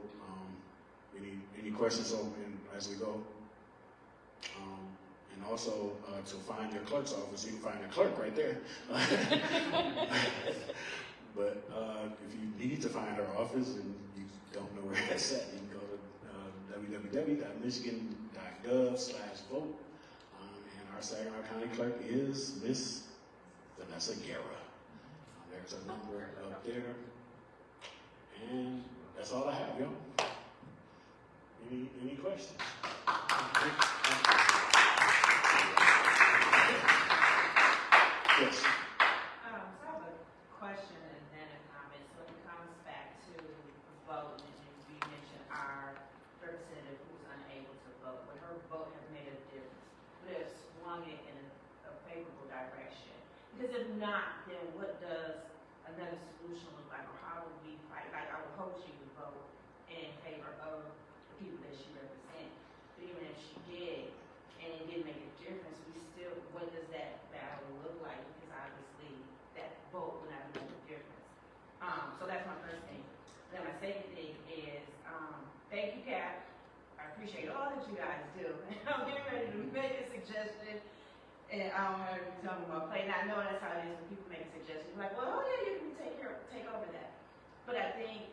Any questions as we go? And also to find your clerk's office, you can find a clerk right there. But if you need to find our office and you don't know where it's at, you can go to www.michigan.gov/vote. And our Saginaw County clerk is Miss Vanessa Guerra. There's a number up there. And that's all I have, y'all. Any questions? Yes. So I have a question and then a comment. So it comes back to voting, and you mentioned our representative who's unable to vote, but her vote has made a difference. But it's swung it in a favorable direction. Because if not, then what does another solution look like, or how do we fight? Like, I would hope she would vote in favor of the people that she represents. But even if she did, and it didn't make a difference, what does that battle look like? Because obviously that vote would not make a difference. So that's my first thing. Then my second thing is, thank you, CAP. I appreciate all that you guys do. I'm getting ready to make a suggestion, and I don't have to tell me my plate. And I know that's how it is when people make suggestions. Like, well, oh yeah, you can take over that. But I think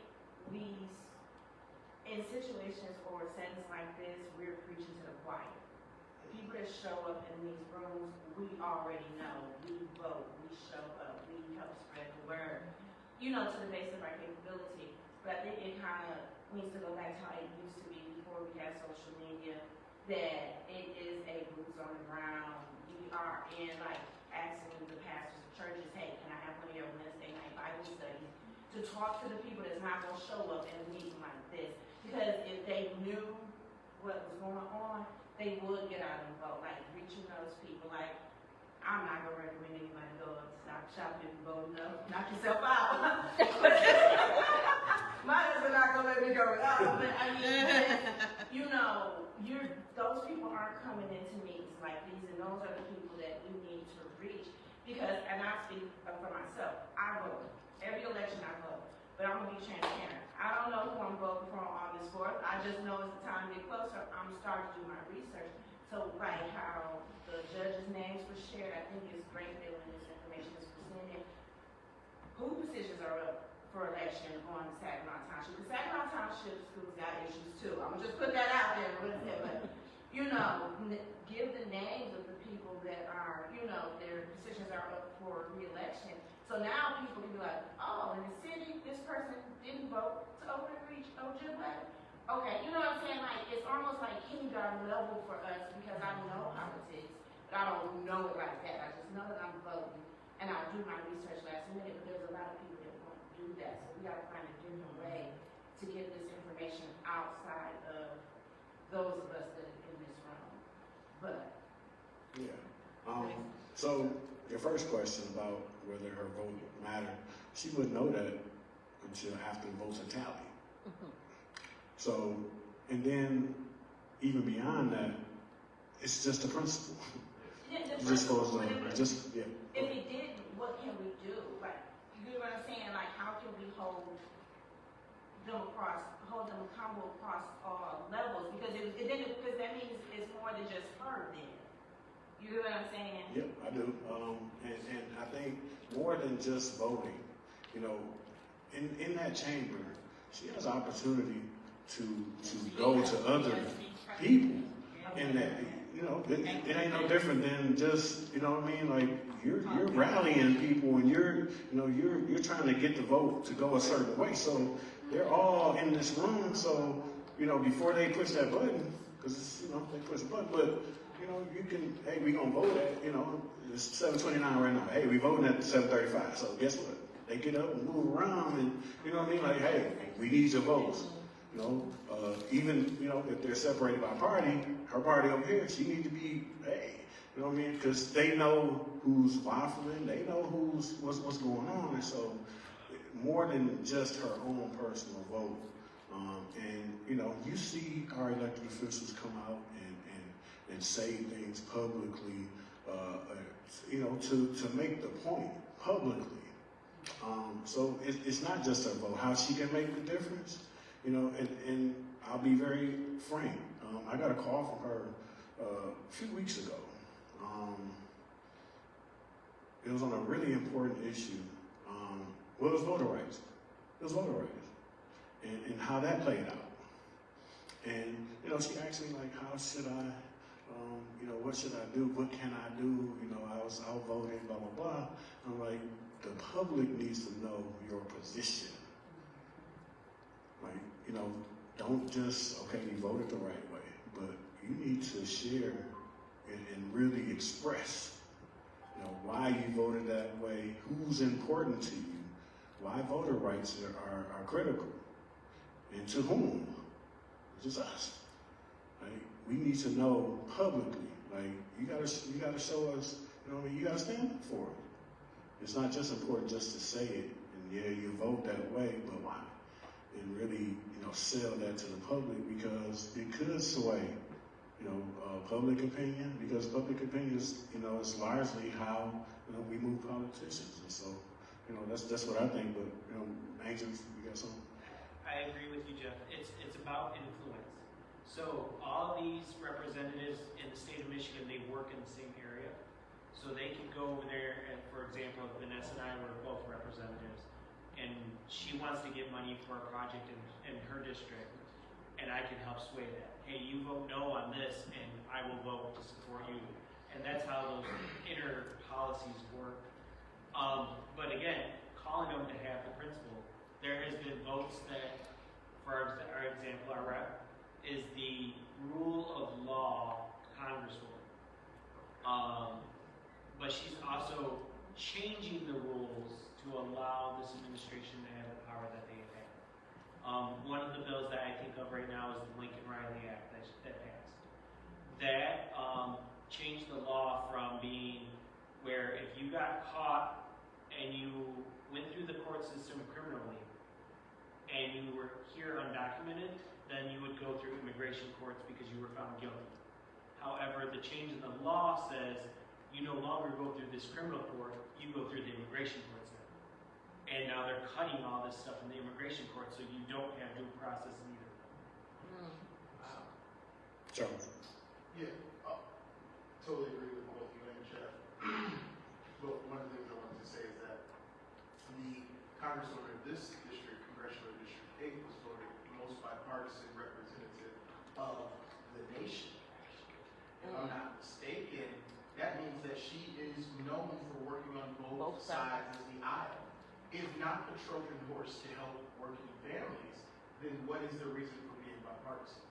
in situations or settings like this, we're preaching to the choir. People that show up in these rooms, we already know. We vote, we show up, we help spread the word, to the base of our capability. But I think it kind of needs to go back to how it used to be before we had social media, that it is a boots on the ground. We are asking the pastors of churches, hey, can I have one of your Wednesday night Bible studies to talk to the people that's not going to show up in a meeting like this? Because if they knew what was going on, they would get out and vote, reaching those people. I'm not going to recommend anybody go and stop shopping and vote enough. Knock yourself out. My husband not going to let me go without. But I mean, those people aren't coming into meetings like these, and those are the people that we need to reach. Because, and I speak for myself, I vote. Every election I vote. But I'm going to be transparent. I don't know who I'm voting for on August 4th. I just know as the time gets closer, I'm starting to do my research. So, how the judges' names were shared, I think it's great that when this information is presented, who positions are up for election on Saginaw Township? The Saginaw Township schools got issues too. I'm going to just put that out there. But, give the names of the people that are, their positions are up for re-election. So now people can be like, oh, in the city, this person didn't vote to overreach Ojibwe. Okay, you know what I'm saying? It's almost like kindergarten level for us because I know politics, but I don't know it like that. I just know that I'm voting, and I'll do my research last minute, but there's a lot of people that won't do that. So we got to find a different way to get this information outside of those of us that are in this room. But yeah. So your first question about whether her vote mattered, she wouldn't know that until after the votes are tallied. Mm-hmm. So, and then even beyond that, it's just a principle. yeah, You're just supposed to if it didn't, what can we do? You know what I'm saying? How can we hold them accountable across all levels? Because because that means it's more than just her then. You know what I'm saying? Yep, I do. And I think more than just voting, in that chamber, she has opportunity to go to other people in that. It ain't no different than just, you're rallying people and you're trying to get the vote to go a certain way. So they're all in this room. So, before they push that button, because, they push the button, but you know, you can, hey, we gonna vote at, you know, it's 7:29 right now. Hey, we voting at 7:35. So guess what? They get up and move around, and you know what I mean? Like, hey, we need your votes. You know, even, you know, if they're separated by party, her party over here, she need to be, hey, you know what I mean? Because they know who's waffling, they know what's going on, and so more than just her own personal vote. And you know, you see our elected officials come out and say things publicly, you know, to make the point publicly. So it's not just her vote, how she can make the difference, you know, and I'll be very frank. I got a call from her a few weeks ago. It was on a really important issue. Well, it was voter rights. It was voter rights. And how that played out. And, you know, she asked me, like, how should I, you know, what should I do? What can I do? You know, I was out voting, blah, blah, blah. I'm like, the public needs to know your position. Like, you know, don't just, okay, you voted the right way, but you need to share and really express, you know, why you voted that way, who's important to you, why voter rights are critical, and to whom? Just us. Like, we need to know publicly. Like, you gotta show us, you know what I mean? You gotta stand up for it. It's not just important just to say it, and yeah, you vote that way, but why? And really, you know, sell that to the public, because it could sway, you know, public opinion, because public opinion is, you know, is largely how, you know, we move politicians. And so, you know, that's what I think. But, you know, Angel, you got something? I agree with you, Jeff. It's about influence. So all these representatives in the state of Michigan, they work in the same area. So they can go over there, and for example, if Vanessa and I were both representatives, and she wants to get money for a project in her district, and I can help sway that. Hey, you vote no on this, and I will vote to support you. And that's how those inner policies work. But again, calling them to have the principle, there has been votes that, for our example, our rep is the rule of law congresswoman. But she's also changing the rules to allow this administration to have the power that they have had. One of the bills that I think of right now is the Lincoln-Riley Act that passed. That changed the law from being where if you got caught and you went through the court system criminally and you were here undocumented, then you would go through immigration courts because you were found guilty. However, the change in the law says you no longer go through this criminal court, you go through the immigration courts now. And now they're cutting all this stuff in the immigration court so you don't have due process either. Wow. Charles. Yeah, totally agree with both you and Jeff. But one of the things I wanted to say is that the congresswoman of this district, congressional district 8, was voted the most bipartisan representative of the nation. If I'm not mistaken, that means that she is known for working on both sides of the aisle. If not the Trojan horse to help working families, then what is the reason for being bipartisan?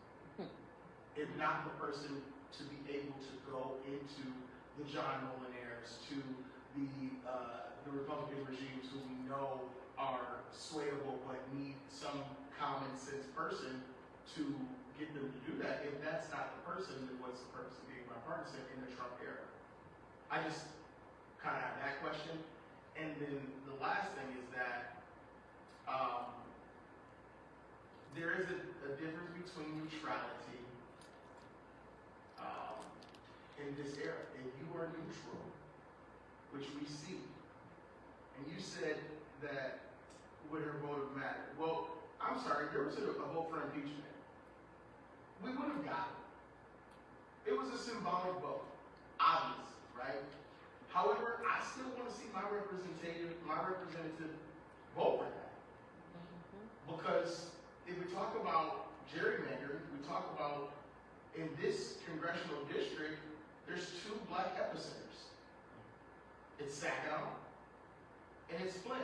If not the person to be able to go into the John Molinaires, to the Republican regimes who we know are swayable but need some common sense person to get them to do that. If that's not the person, then what's the purpose of being bipartisan in the Trump era? I just kind of have that question. And then the last thing is that there is a difference between neutrality in this era. And you are neutral, which we see. And you said that would her vote have mattered? Well, I'm sorry, there was a vote for impeachment. We would have got it. It was a symbolic vote, obviously, right? However, I still want to see my representative vote for that. Because if we talk about gerrymandering, we talk about in this congressional district, there's 2 black epicenters. It's Saginaw and it's Flint,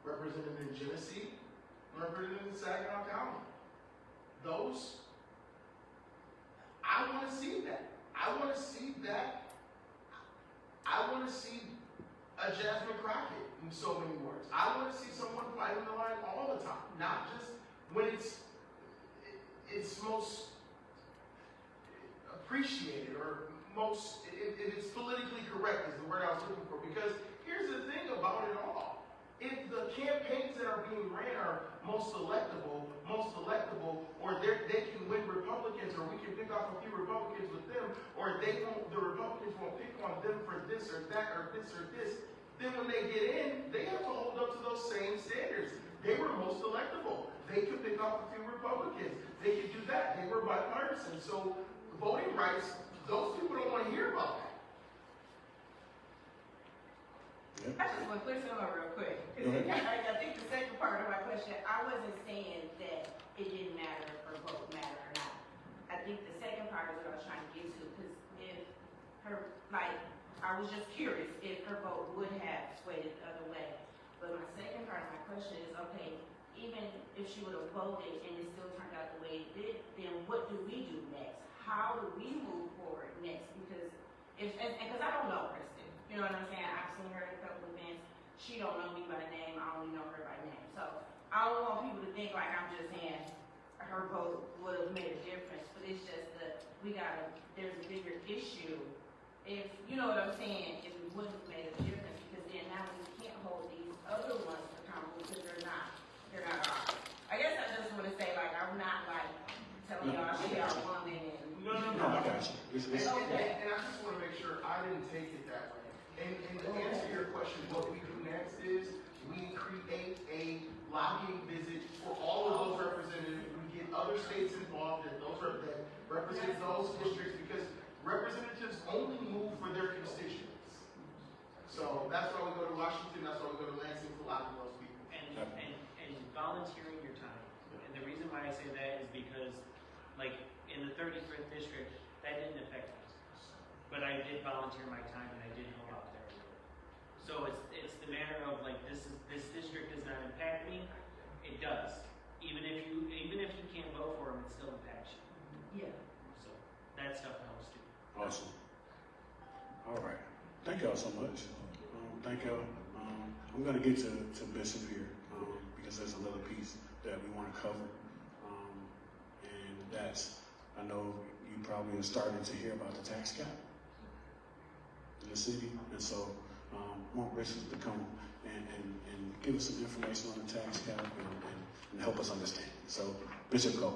represented in Genesee, represented in Saginaw County. Those, I want to see that. I I want to see that. I want to see a Jasmine Crockett in so many words. I want to see someone fighting the line all the time, not just when it's most appreciated or most, it's politically correct is the word I was looking for. Because here's the thing about it all. If the campaigns that are being ran are most electable, or they can win Republicans, or we can pick off a few Republicans with them, or the Republicans won't pick on them for this or that or this or this, then when they get in, they have to hold up to those same standards. They were most electable. They could pick off a few Republicans. They could do that. They were bipartisan. So voting rights, those people don't want to hear about that. I just want to clear something up real quick. I think the second part of my question, I wasn't saying that it didn't matter if her vote mattered or not. I think the second part is what I was trying to get to, because if her, like, I was just curious if her vote would have swayed the other way. But my second part of my question is, okay, even if she would have voted and it still turned out the way it did, then what do we do next? How do we move forward next? Because because I don't know Kristen, you know what I'm saying? I've seen her at a couple events. She don't know me by name. I only know her by name. So I don't want people to think like I'm just saying her vote would have made a difference. But it's just that there's a bigger issue. If you know what I'm saying, if it wouldn't have made a difference, because then now we can't hold these other ones accountable because they're not ours. I guess I just want to say, like, I'm not like telling y'all she our woman and No, I got you. And I just want to make sure I didn't take it that way. And to answer your question, what we do next is we create a lobbying visit for all of those representatives. We get other states involved that represent those districts, because representatives only move for their constituents. So that's why we go to Washington. That's why we go to Lansing to lobby those people. And volunteering your time. And the reason why I say that is because, like, in the 35th district, that didn't affect us. But I did volunteer my time and I did help out there. So it's the matter of, like, this district does not impact me. It does. Even if you can't vote for them, it still impacts you. yeah. So that stuff helps too. Awesome. All right. Thank y'all so much. Thank y'all. I'm going to get to Bishop here because there's a little piece that we want to cover. And that's, I know you probably have started to hear about the tax cap in the city. And so I want Bishop to come and give us some information on the tax cap and help us understand. So, Bishop, go.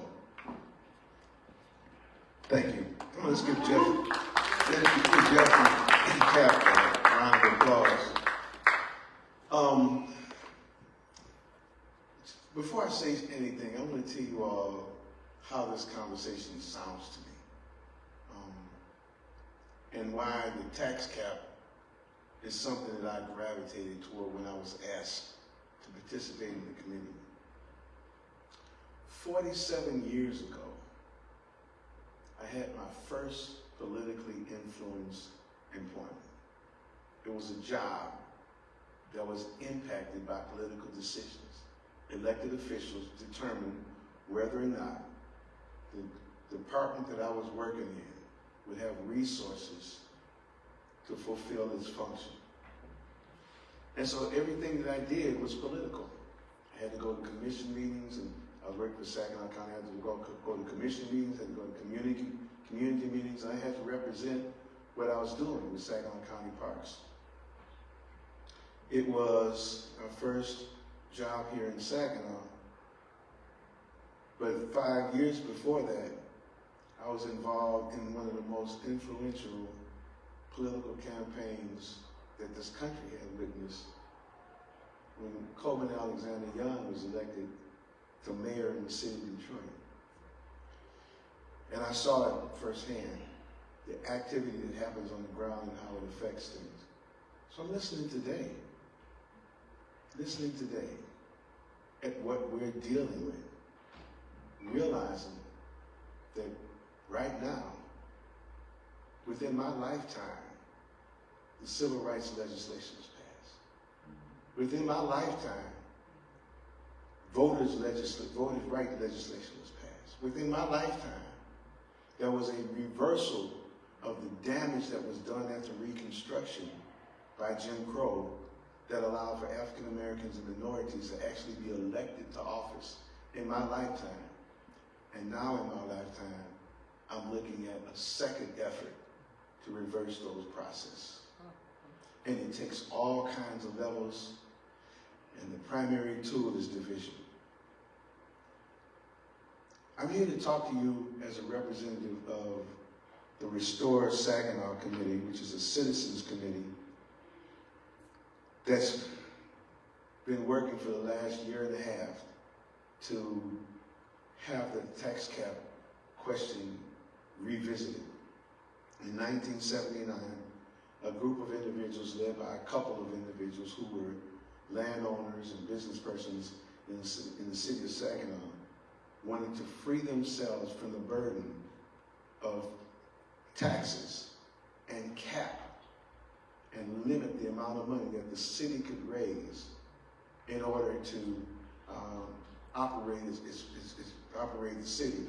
Thank you. Come on, let's give Jeff and Cap a round of applause. Before I say anything, I want to tell you all how this conversation sounds to me, and why the tax cap is something that I gravitated toward when I was asked to participate in the committee. 47 years ago, I had my first politically influenced employment. It was a job that was impacted by political decisions. Elected officials determined whether or not the department that I was working in would have resources to fulfill its function. And so everything that I did was political. I had to go to commission meetings, and I was working for Saginaw County. I had to go to commission meetings, I had to go to community meetings. I had to represent what I was doing with Saginaw County Parks. It was our first job here in Saginaw, but 5 years before that, I was involved in one of the most influential political campaigns that this country had witnessed when Coleman Alexander Young was elected to mayor in the city of Detroit. And I saw it firsthand, the activity that happens on the ground and how it affects things. So I'm listening today at what we're dealing with, realizing that right now, within my lifetime, the civil rights legislation was passed. Within my lifetime, voters' right legislation was passed. Within my lifetime, there was a reversal of the damage that was done after Reconstruction by Jim Crow that allowed for African Americans and minorities to actually be elected to office in my lifetime. And now in my lifetime, I'm looking at a second effort to reverse those processes. And it takes all kinds of levels, and the primary tool is division. I'm here to talk to you as a representative of the Restore Saginaw Committee, which is a citizens committee that's been working for the last year and a half to have the tax cap question revisited. In 1979, a group of individuals led by a couple of individuals who were landowners and business persons in the city of Saginaw wanted to free themselves from the burden of taxes and cap and limit the amount of money that the city could raise in order to operate the city.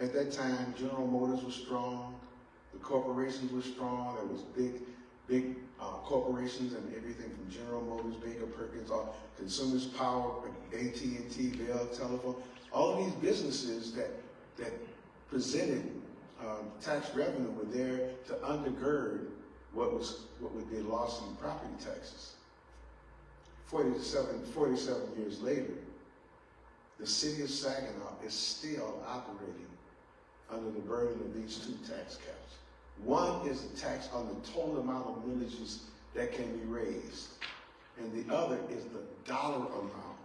At that time, General Motors was strong, the corporations were strong. There was big corporations and everything from General Motors, Baker Perkins, Consumers Power, AT&T, Bell Telephone. All of these businesses that presented tax revenue were there to undergird what would be lost in property taxes. 47 years later, the city of Saginaw is still operating under the burden of these two tax caps. One is the tax on the total amount of millages that can be raised, and the other is the dollar amount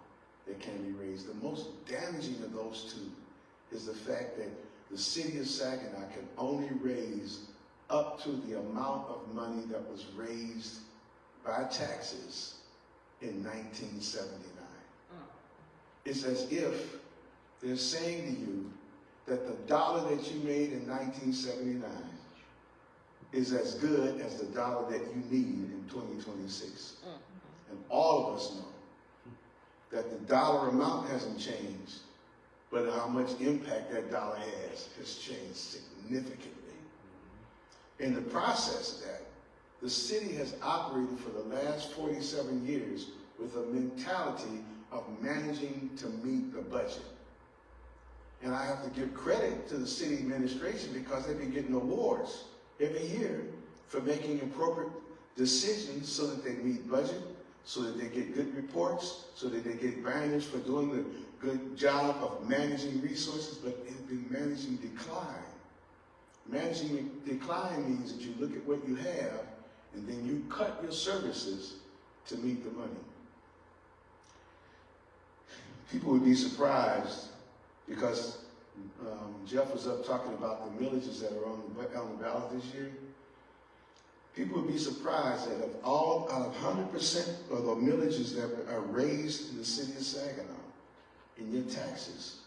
that can be raised. The most damaging of those two is the fact that the city of Saginaw can only raise up to the amount of money that was raised by taxes in 1979. It's as if they're saying to you that the dollar that you made in 1979 is as good as the dollar that you need in 2026. And all of us know that the dollar amount hasn't changed, but how much impact that dollar has changed significantly. In the process of that, the city has operated for the last 47 years with a mentality of managing to meet the budget. And I have to give credit to the city administration because they've been getting awards every year for making appropriate decisions so that they meet budget, so that they get good reports, so that they get banners for doing the good job of managing resources, but it's been managing decline. Managing decline means that you look at what you have and then you cut your services to meet the money. People would be surprised because Jeff was up talking about the millages that are on the ballot this year. People would be surprised that out of 100% of the millages that are raised in the city of Saginaw in your taxes,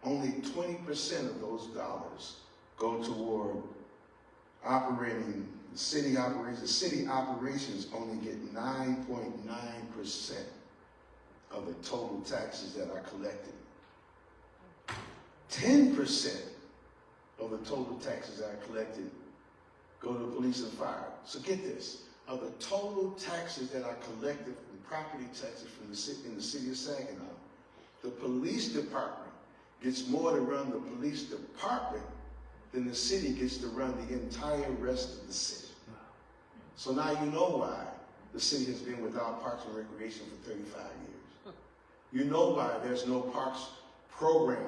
only 20% of those dollars go toward operating the city operations. The city operations only get 9.9% of the total taxes that are collected. 10% of the total taxes that are collected go to police and fire. So get this, of the total taxes that are collected from property taxes in the city of Saginaw, the police department gets more to run the police department than the city gets to run the entire rest of the city. So now you know why the city has been without Parks and Recreation for 35 years. You know why there's no parks program.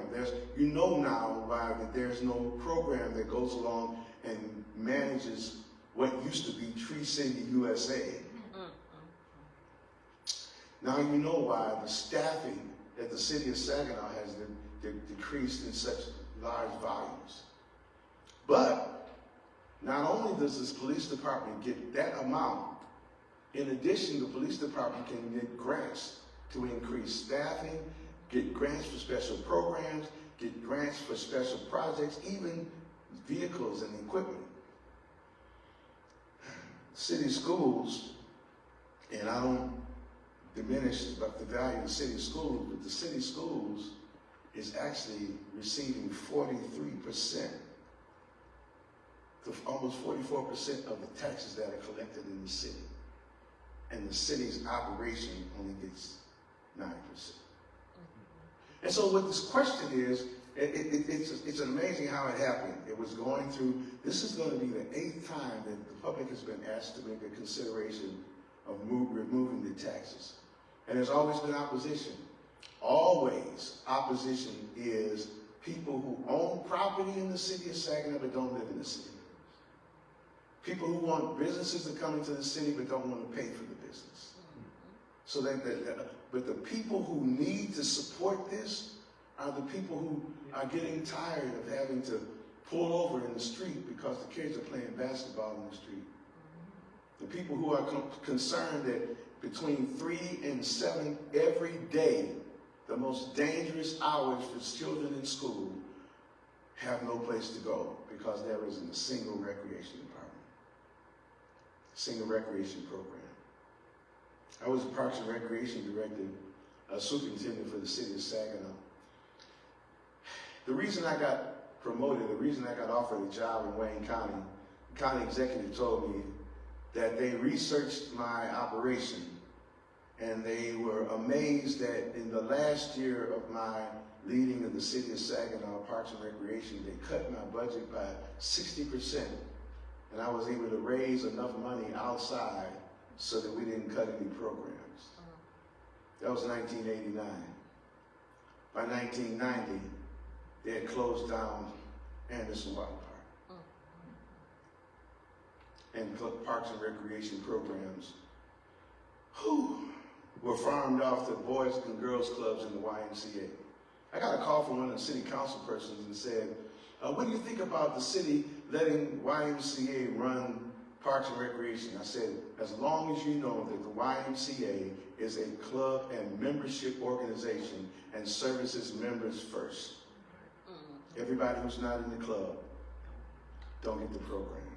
You know now why that there's no program that goes along and manages what used to be Tree City, USA. Now you know why the staffing at the city of Saginaw has decreased in such large volumes. But not only does this police department get that amount, in addition, the police department can get grants to increase staffing, get grants for special programs, get grants for special projects, even vehicles and equipment. City schools, and I don't diminish the value of the city schools, but the city schools is actually receiving 43% to almost 44% of the taxes that are collected in the city. And the city's operation only gets 9%. And so what this question is, it's amazing how it happened. It was going through, this is going to be the 8th time that the public has been asked to make a consideration of removing the taxes. And there's always been opposition. Always opposition is people who own property in the city of Saginaw but don't live in the city. People who want businesses to come into the city but don't want to pay for the business. So but the people who need to support this are the people who are getting tired of having to pull over in the street because the kids are playing basketball in the street. The people who are concerned that between 3 and 7 every day, the most dangerous hours for children in school, have no place to go because there isn't a single recreation department, single recreation program. I was a Parks and Recreation Director, superintendent for the city of Saginaw. The reason I got promoted, the reason I got offered a job in Wayne County, the county executive told me that they researched my operation and they were amazed that in the last year of my leading in the city of Saginaw Parks and Recreation, they cut my budget by 60%, and I was able to raise enough money outside so that we didn't cut any programs. That was 1989. By 1990, they had closed down Anderson Water Park. And Parks and Recreation programs were farmed off to boys and girls clubs in the YMCA. I got a call from one of the city council persons and said, what do you think about the city letting YMCA run Parks and Recreation? I said, as long as you know that the YMCA is a club and membership organization and services members first. Everybody who's not in the club don't get the program.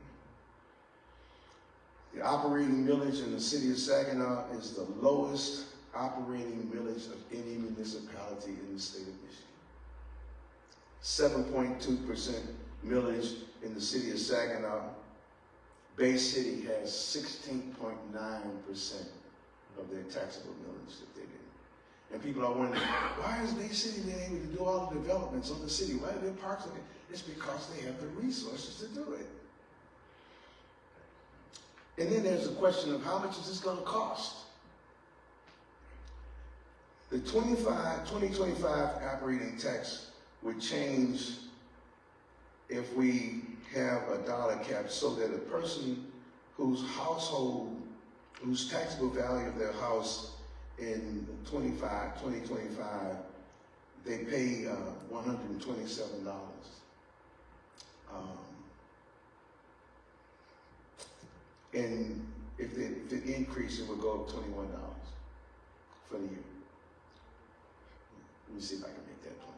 The operating millage in the city of Saginaw is the lowest operating millage of any municipality in the state of Michigan. 7.2% millage in the city of Saginaw. Bay City has 16.9% of their taxable millage that they get. And people are wondering, why is Bay City being able to do all the developments on the city? Why are there parks like it? It's because they have the resources to do it. And then there's the question of how much is this going to cost? The 2025 operating tax would change if we have a dollar cap so that a person whose taxable value of their house in 2025, they pay $127. And if it increased, it would go up $21 for the year. Let me see if I can make that plain.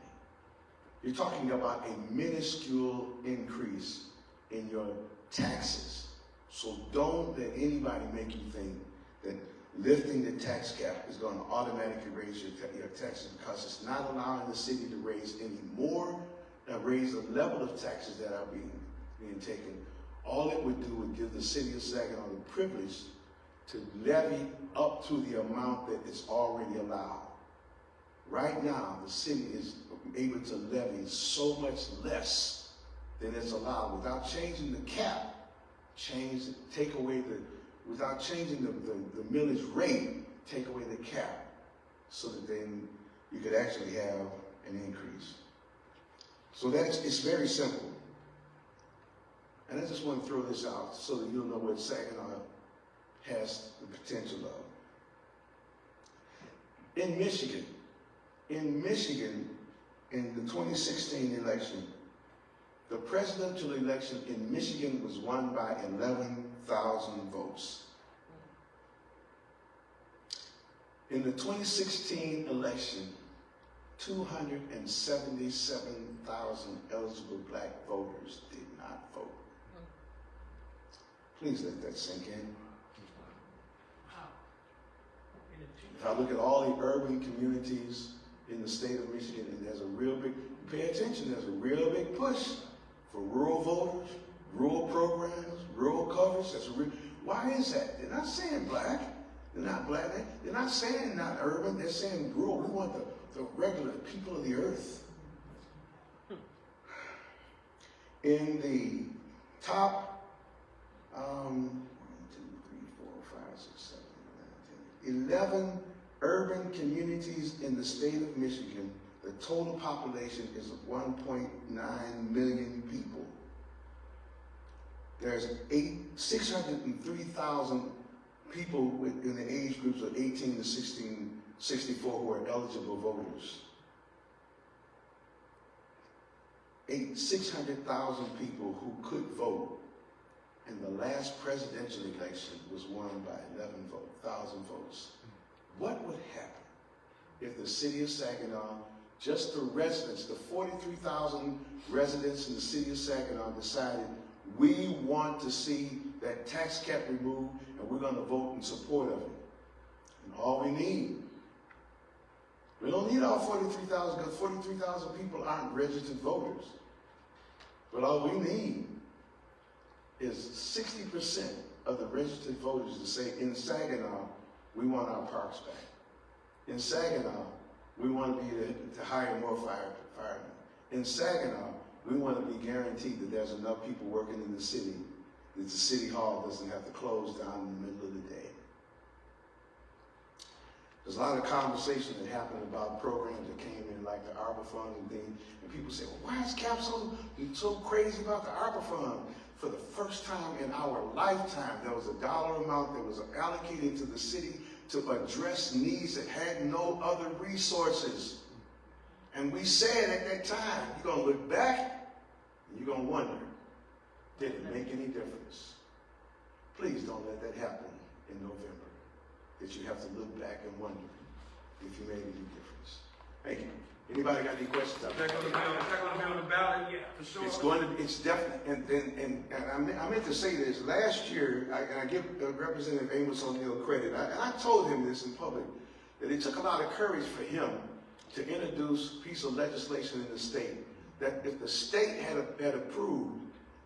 You're talking about a minuscule increase in your taxes. So don't let anybody make you think that lifting the tax cap is going to automatically raise your taxes, because it's not allowing the city to raise any more, raise the level of taxes that are being taken. All it would do would give the city of Saginaw the privilege to levy up to the amount that is already allowed. Right now, the city is able to levy so much less than it's allowed without changing the cap. Without changing the millage rate, take away the cap, so that then you could actually have an increase. So it's very simple. And I just want to throw this out so that you'll know what Saginaw has the potential of. In Michigan, in the 2016 election, the presidential election in Michigan was won by 11,000 votes. In the 2016 election, 277,000 eligible black voters did not vote. Please let that sink in. If I look at all the urban communities in the state of Michigan, and there's a real big, pay attention, there's a real big push for rural voters, rural programs, rural coverage. Why is that? They're not saying black. They're not black. They're not saying not urban. They're saying rural. We want the regular people of the earth. In the top 11 urban communities in the state of Michigan, the total population is 1.9 million people. There's 603,000 people in the age groups of 18 to 64 who are eligible voters. 600,000 people who could vote, and the last presidential election was won by 11,000 votes. What would happen if the city of Saginaw, just the residents, the 43,000 residents in the city of Saginaw decided we want to see that tax cap removed and we're going to vote in support of it? And all we don't need all 43,000 because 43,000 people aren't registered voters. But all we need is 60% of the registered voters to say, in Saginaw, we want our parks back. In Saginaw, we want to be to hire more firemen. In Saginaw, we want to be guaranteed that there's enough people working in the city that the city hall doesn't have to close down in the middle of the day. There's a lot of conversation that happened about programs that came in, like the ARPA fund and things, and people say, well, why is CAP so crazy about the ARPA fund? For the first time in our lifetime, there was a dollar amount that was allocated to the city to address needs that had no other resources. And we said at that time, you're going to look back and you're going to wonder, did it make any difference? Please don't let that happen in November, that you have to look back and wonder if you made any difference. Thank you. Anybody got any questions? Is that going to be on the ballot? Yeah, for sure. It's definitely, and I meant to say this. Last year, I give Representative Amos O'Neill credit, and I told him this in public, that it took a lot of courage for him to introduce a piece of legislation in the state, that if the state had approved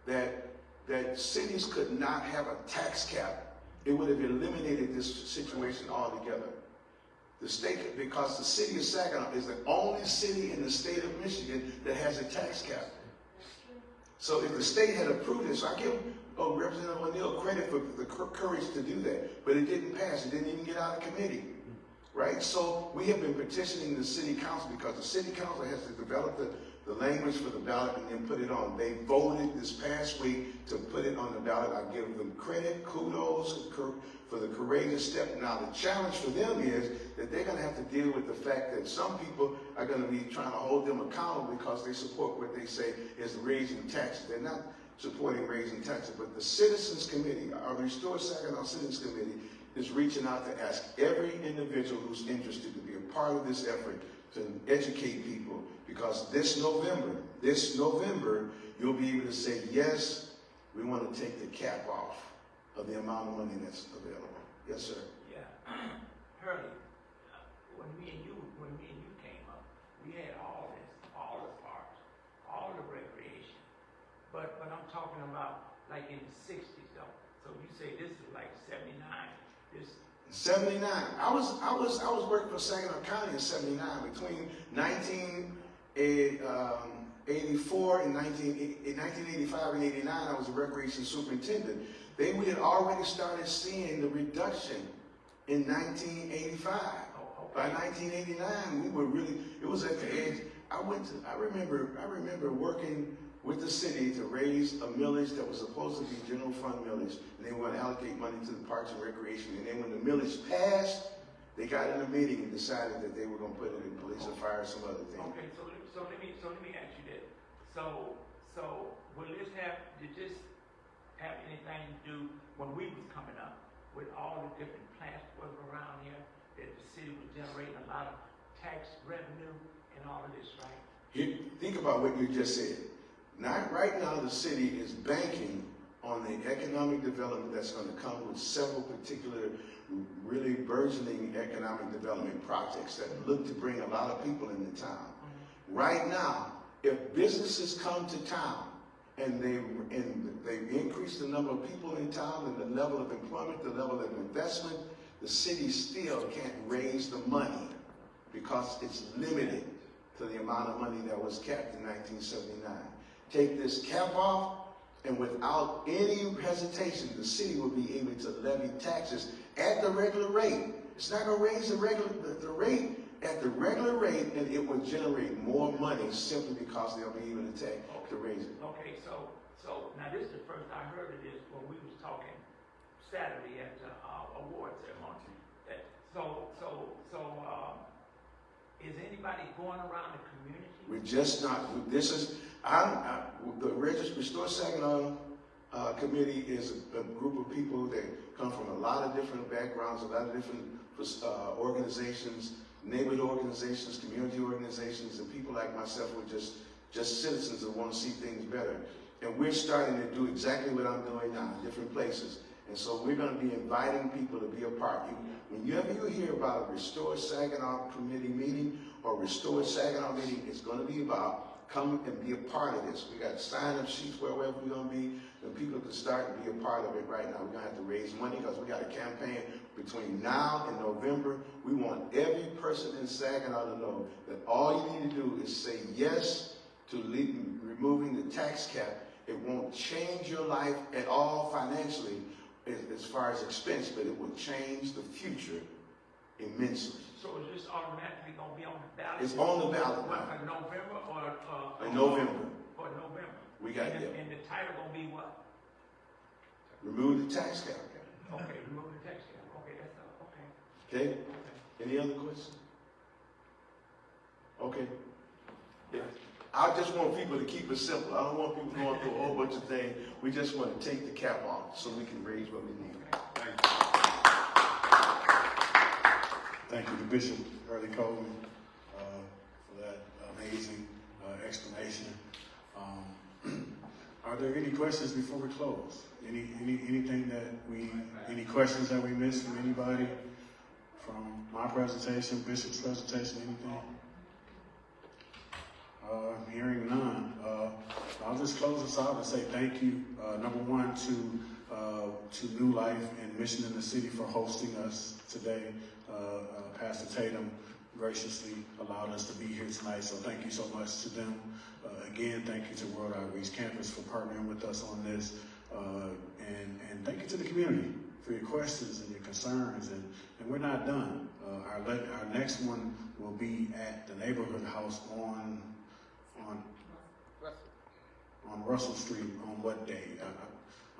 that cities could not have a tax cap, it would have eliminated this situation altogether. The state, because the city of Saginaw is the only city in the state of Michigan that has a tax cap. So if the state had approved it, so I give Representative O'Neill credit for the courage to do that, but it didn't pass. It didn't even get out of committee, right? So we have been petitioning the city council because the city council has to develop the language for the ballot and then put it on. They voted this past week to put it on the ballot. I give them credit, kudos for the courageous step. Now the challenge for them is that they're going to have to deal with the fact that some people are going to be trying to hold them accountable because they support what they say is raising taxes. They're not supporting raising taxes, but the Citizens Committee, our Restore Saginaw Citizens Committee, is reaching out to ask every individual who's interested to be a part of this effort to educate people, because this November, you'll be able to say, yes, we want to take the cap off of the amount of money that's available. Yes, sir. Yeah. Hurley, when me and you came up, we had all the parks, all the recreation. But I'm talking about like in the 60s though. So you say this is like 79. This 79. I was working for Saginaw County in 79. Between 1984 and 1985 and 89, I was a recreation superintendent. We had already started seeing the reduction in 1985. By 1989, we were really, it was at the edge. I remember working with the city to raise a millage that was supposed to be general fund millage, and they were going to allocate money to the parks and recreation. And then when the millage passed, they got in a meeting and decided that they were going to put it in police and fire, some other thing. Okay, so let me ask you this. So did this have anything to do when we was coming up with all the different plants that were around here, that the city was generating a lot of tax revenue and all of this, right? Think about what you just said. Right now, the city is banking on the economic development that's going to come with several particular really burgeoning economic development projects that look to bring a lot of people into town. Right now, if businesses come to town and they've increased the number of people in town and the level of employment, the level of investment. The city still can't raise the money because it's limited to the amount of money that was capped in 1979. Take this cap off, and without any hesitation, the city will be able to levy taxes at the regular rate. It's not going to raise the rate at the regular rate, and it will generate more money simply because they'll be able to raise it. Okay, so now this is the first I heard of this when we was talking Saturday at the award ceremony. Is anybody going around the community? We're just not. This is the Restore Saginaw committee is a group of people that come from a lot of different backgrounds, a lot of different organizations, neighborhood organizations, community organizations, and people like myself who are just citizens that want to see things better. And we're starting to do exactly what I'm doing now in different places. And so we're going to be inviting people to be a part. Whenever you hear about a Restore Saginaw committee meeting or Restore Saginaw meeting, it's going to be about come and be a part of this. We got sign-up sheets wherever we're going to be, and people can start and be a part of it right now. We're going to have to raise money because we got a campaign between now and November. We want every person in Saginaw to know that all you need to do is say yes to removing the tax cap. It won't change your life at all financially as far as expense, but it will change the future immensely. So is this automatically going to be on the ballot? It's on the ballot now. For November or? In November. For November. We got it. And the title going to be what? Remove the tax cap. Okay, remove the tax cap. Okay, that's okay. Okay? Any other questions? Okay. Yeah. I just want people to keep it simple. I don't want people going through a whole bunch of things. We just want to take the cap off so we can raise what we need. Thank you to Bishop Early Coleman for that amazing explanation. Are there any questions before we close? Anything that any questions that we missed from anybody? From my presentation, Bishop's presentation, anything? Hearing none, I'll just close this out and say thank you, number one, to New Life and Mission in the City for hosting us today. Pastor Tatum graciously allowed us to be here tonight, so thank you so much to them. Again, thank you to World Outreach Campus for partnering with us on this, and thank you to the community for your questions and your concerns, and we're not done. Our next one will be at the neighborhood house on Russell Street on what day?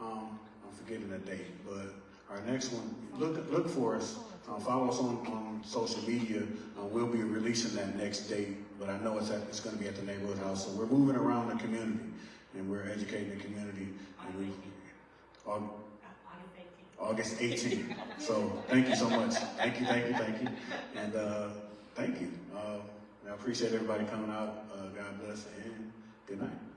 I'm forgetting the date, but our next one, look for us. Follow us on social media. We'll be releasing that next date, but I know it's going to be at the neighborhood house. So we're moving around the community, and we're educating the community. And August 18th. So thank you so much. Thank you. And thank you. I appreciate everybody coming out. God bless and good night.